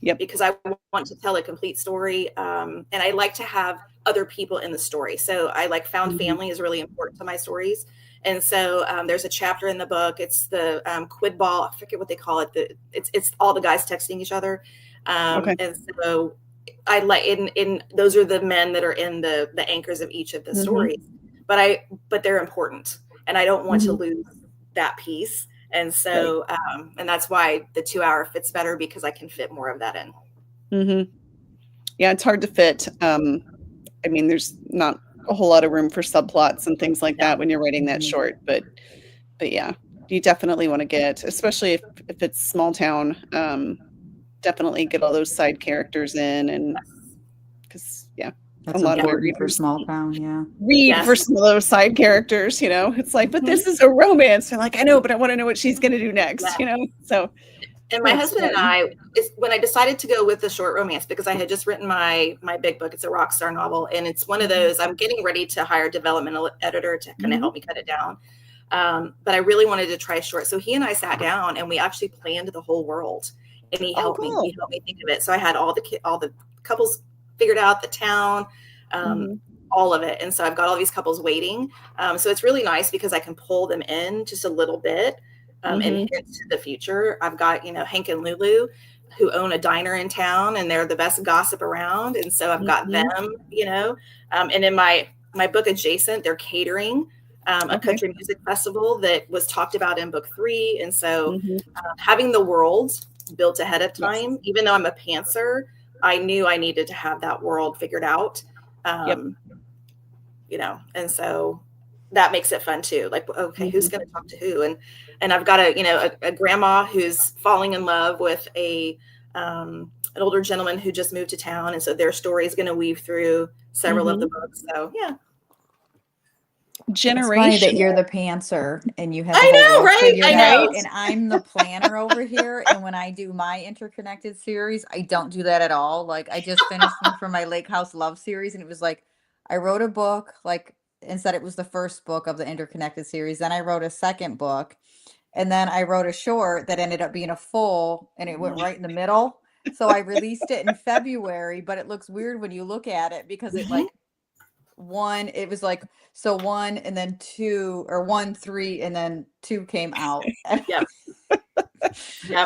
Because I want to tell a complete story. And I like to have other people in the story. So I like found family is really important to my stories. And so there's a chapter in the book. It's the quid ball. I forget what they call it. It's all the guys texting each other. And so I like in those are the men that are in the anchors of each of the stories. But they're important, and I don't want to lose that piece. And so, and that's why the 2-hour fits better, because I can fit more of that in. Yeah, it's hard to fit. I mean, there's not a whole lot of room for subplots and things like that when you're writing that short. But yeah, you definitely want to get, especially if it's small town, definitely get all those side characters in, and because that's a lot of readers for small town, read for some of those side characters, it's like, but this is a romance. They're like, I know, but I want to know what she's going to do next, so. And my husband and I, when I decided to go with the short romance, because I had just written my big book, it's a rock star novel, and it's one of those, I'm getting ready to hire a developmental editor to kind of help me cut it down. But I really wanted to try short. So he and I sat down and we actually planned the whole world, and he helped me think of it. So I had all the couples figured out, the town, all of it. And so I've got all these couples waiting. So it's really nice because I can pull them in just a little bit and into the future. I've got, Hank and Lulu, who own a diner in town, and they're the best gossip around. And so I've got them, and in my book adjacent, they're catering a country music festival that was talked about in book 3. And so having the world built ahead of time, even though I'm a pantser, I knew I needed to have that world figured out, and so that makes it fun too. Like, okay, who's going to talk to who? And I've got a grandma who's falling in love with an older gentleman who just moved to town. And so their story is going to weave through several of the books. So yeah. Generation. It's funny that you're the pantser and you have I know, and I'm the planner over here. And when I do my interconnected series, I don't do that at all. Like, I just finished one for my Lake House Love series, and it was like I wrote a book, like, and said it was the first book of the interconnected series. Then I wrote a second book, and then I wrote a short that ended up being a full, and it went right in the middle. So I released it in February, but it looks weird when you look at it because it like one, it was like, so 1 and then 2, or 1, 3, and then 2 came out.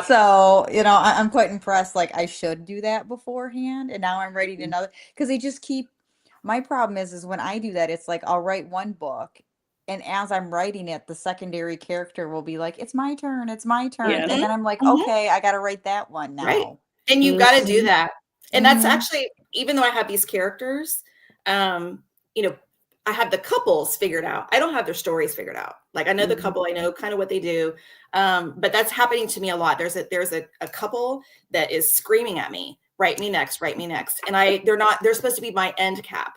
So, I'm quite impressed. Like, I should do that beforehand. And now I'm writing another, because they just keep, my problem is when I do that, it's like, I'll write one book and as I'm writing it, the secondary character will be like, it's my turn, it's my turn. Yeah. And then I'm like, Mhm. okay, I got to write that one Right. now. And you've got to do Mhm. that. And that's Mhm. actually, even though I have these characters, you know, I have the couples figured out. I don't have their stories figured out. Like I know the Mhm. couple, I know kind of what they do. But that's happening to me a lot. There's a couple that is screaming at me, write me next, write me next. And they're supposed to be my end cap,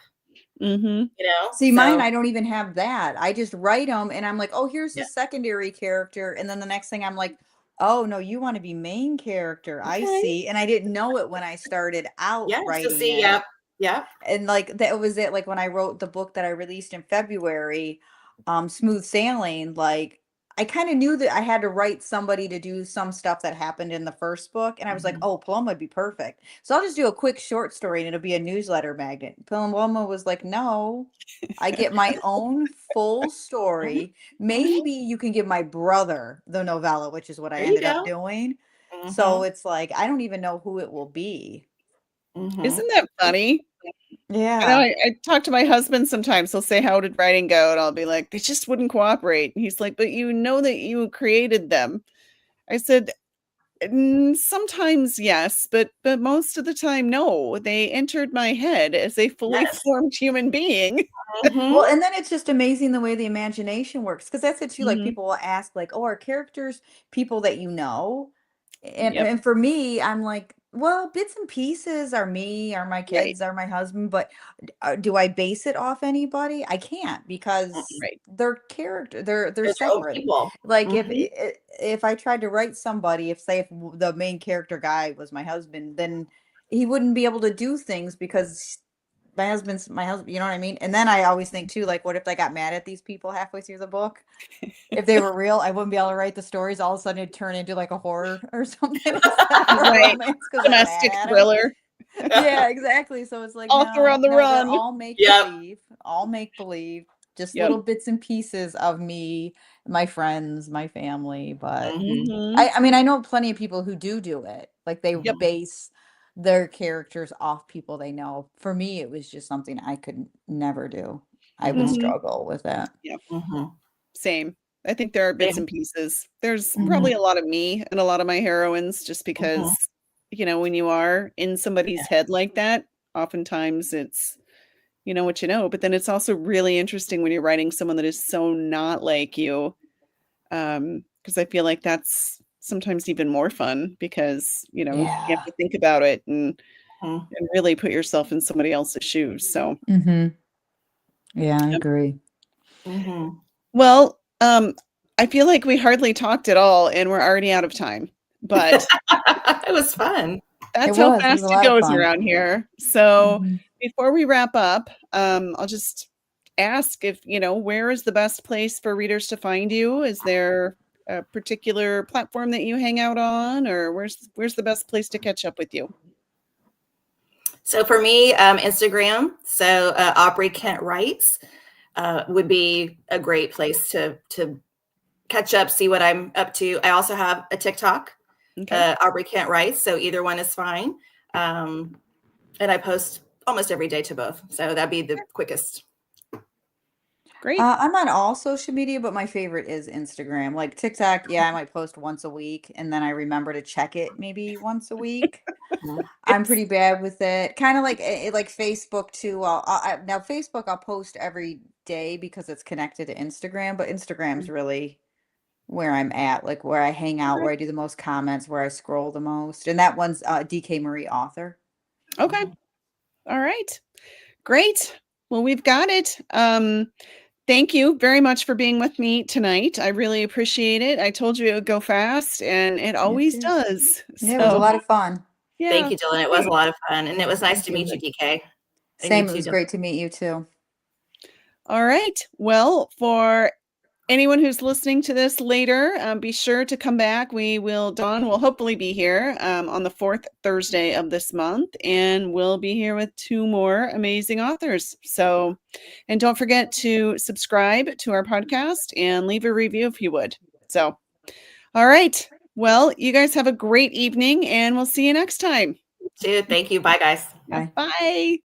Mhm. you know? See, mine, So I don't even have that. I just write them and I'm like, oh, here's the yeah. secondary character. And then the next thing I'm like, oh, no, you want to be main character. I Okay. see. And I didn't know it when I started out Yeah. So writing see, it. yep. Yep. And like that was it. Like when I wrote the book that I released in February, Smooth Sailing, like I kind of knew that I had to write somebody to do some stuff that happened in the first book. And I was like, Mhm. oh, Paloma would be perfect. So I'll just do a quick short story and it'll be a newsletter magnet. Paloma was like, no, I get my own full Mhm. story. Mhm. Maybe you can give my brother the novella, which is what I There you ended up go. doing. So Mhm. it's like, I don't even know who it will be. Mhm. Isn't that funny? I know Yeah. I talk to my husband sometimes. He'll say, "How did writing go?" And I'll be like, "They just wouldn't cooperate." And he's like, "But you know that you created them." I said, Sometimes yes, but most of the time no. They entered my head as a fully Yes. formed human being." Mhm. Well, and then it's just amazing the way the imagination works, because that's it too. Like Mhm. people will ask, like, "Oh, are characters people that you know?" And Yep. and for me, I'm like, well, bits and pieces are me, are my Right. kids, are my husband, but do I base it off anybody? I can't because Right. they're character, they're They're their own separate. people. Like Mhm. if I tried to write somebody, if say if the main character guy was my husband, then he wouldn't be able to do things because my husband, you know what I mean? And then I always think too, like, what if I got mad at these people halfway through the book? If they were real, I wouldn't be able to write the stories. All of a sudden it'd turn into like a horror or something instead of a Right. romance because I'm mad Domestic at them. thriller. Yeah, exactly. So it's like, Author no, on the no, they're run. all make Yep. believe, all make believe, just Yep. little bits and pieces of me, my friends, my family. But Mhm. Mhm. I mean, I know plenty of people who do it. Like they Yep. Mhm. base their characters off people they know. For me, it was just something I could never do. I would Mhm. Mhm. struggle with that. Yep. Mhm. Same. I think there are bits Same. and pieces. There's Mhm. probably a lot of me and a lot of my heroines just Mhm. because, when you are in Yeah. somebody's head like that, oftentimes it's you know what you know, but then it's also really interesting when you're writing someone that is so not like you. Because I feel like that's sometimes even more fun because, you have Yeah. to think about it and Mhm. really put yourself in somebody else's shoes. So, Mhm. Yeah, I yep. agree. Mhm. Well, I feel like we hardly talked at all and we're already out of time, but It was fun. that's It how was. It was a fast it lot of goes fun. around here. So Mhm. before we wrap up, I'll just ask if, where is the best place for readers to find you? Is there a particular platform that you hang out on, or where's the best place to catch up with you? So for me, Instagram. So Aubrey Kent Writes would be a great place to catch up, see what I'm up to. I also have a TikTok, Okay, Aubrey Kent Writes. So either one is fine. Um, and I post almost every day to both. So that'd be the quickest. great. I'm on all social media, but my favorite is Instagram. Like TikTok, yeah, I might post once a week and then I remember to check it maybe once a week. Mhm. I'm Yes. pretty bad with it. Kind of like like Facebook too. Now Facebook I'll post every day because it's connected to Instagram, but Instagram's really where I'm at, like where I hang out, Okay. where I do the most comments, where I scroll the most. And that one's DK Marie author. Okay. All right. Great. Well, we've got it. Thank you very much for being with me tonight. I really appreciate it. I told you it would go fast, and it It always did. does. Yeah, it was a So, Mhm. lot of fun. Thank yeah, you, Dylan. It was a great. lot of fun. And it was nice Thank to you. meet you, DK. And you Same, it too, was Dylan. great to meet you too. All right. Well, for anyone who's listening to this later, be sure to come back. Dawn will hopefully be here on the fourth Thursday of this month, and we'll be here with two more amazing authors. So, and don't forget to subscribe to our podcast and leave a review if you would. So, all right. Well, you guys have a great evening, and we'll see you next time. Too. Thank you. Bye, guys. Yeah, Bye. bye.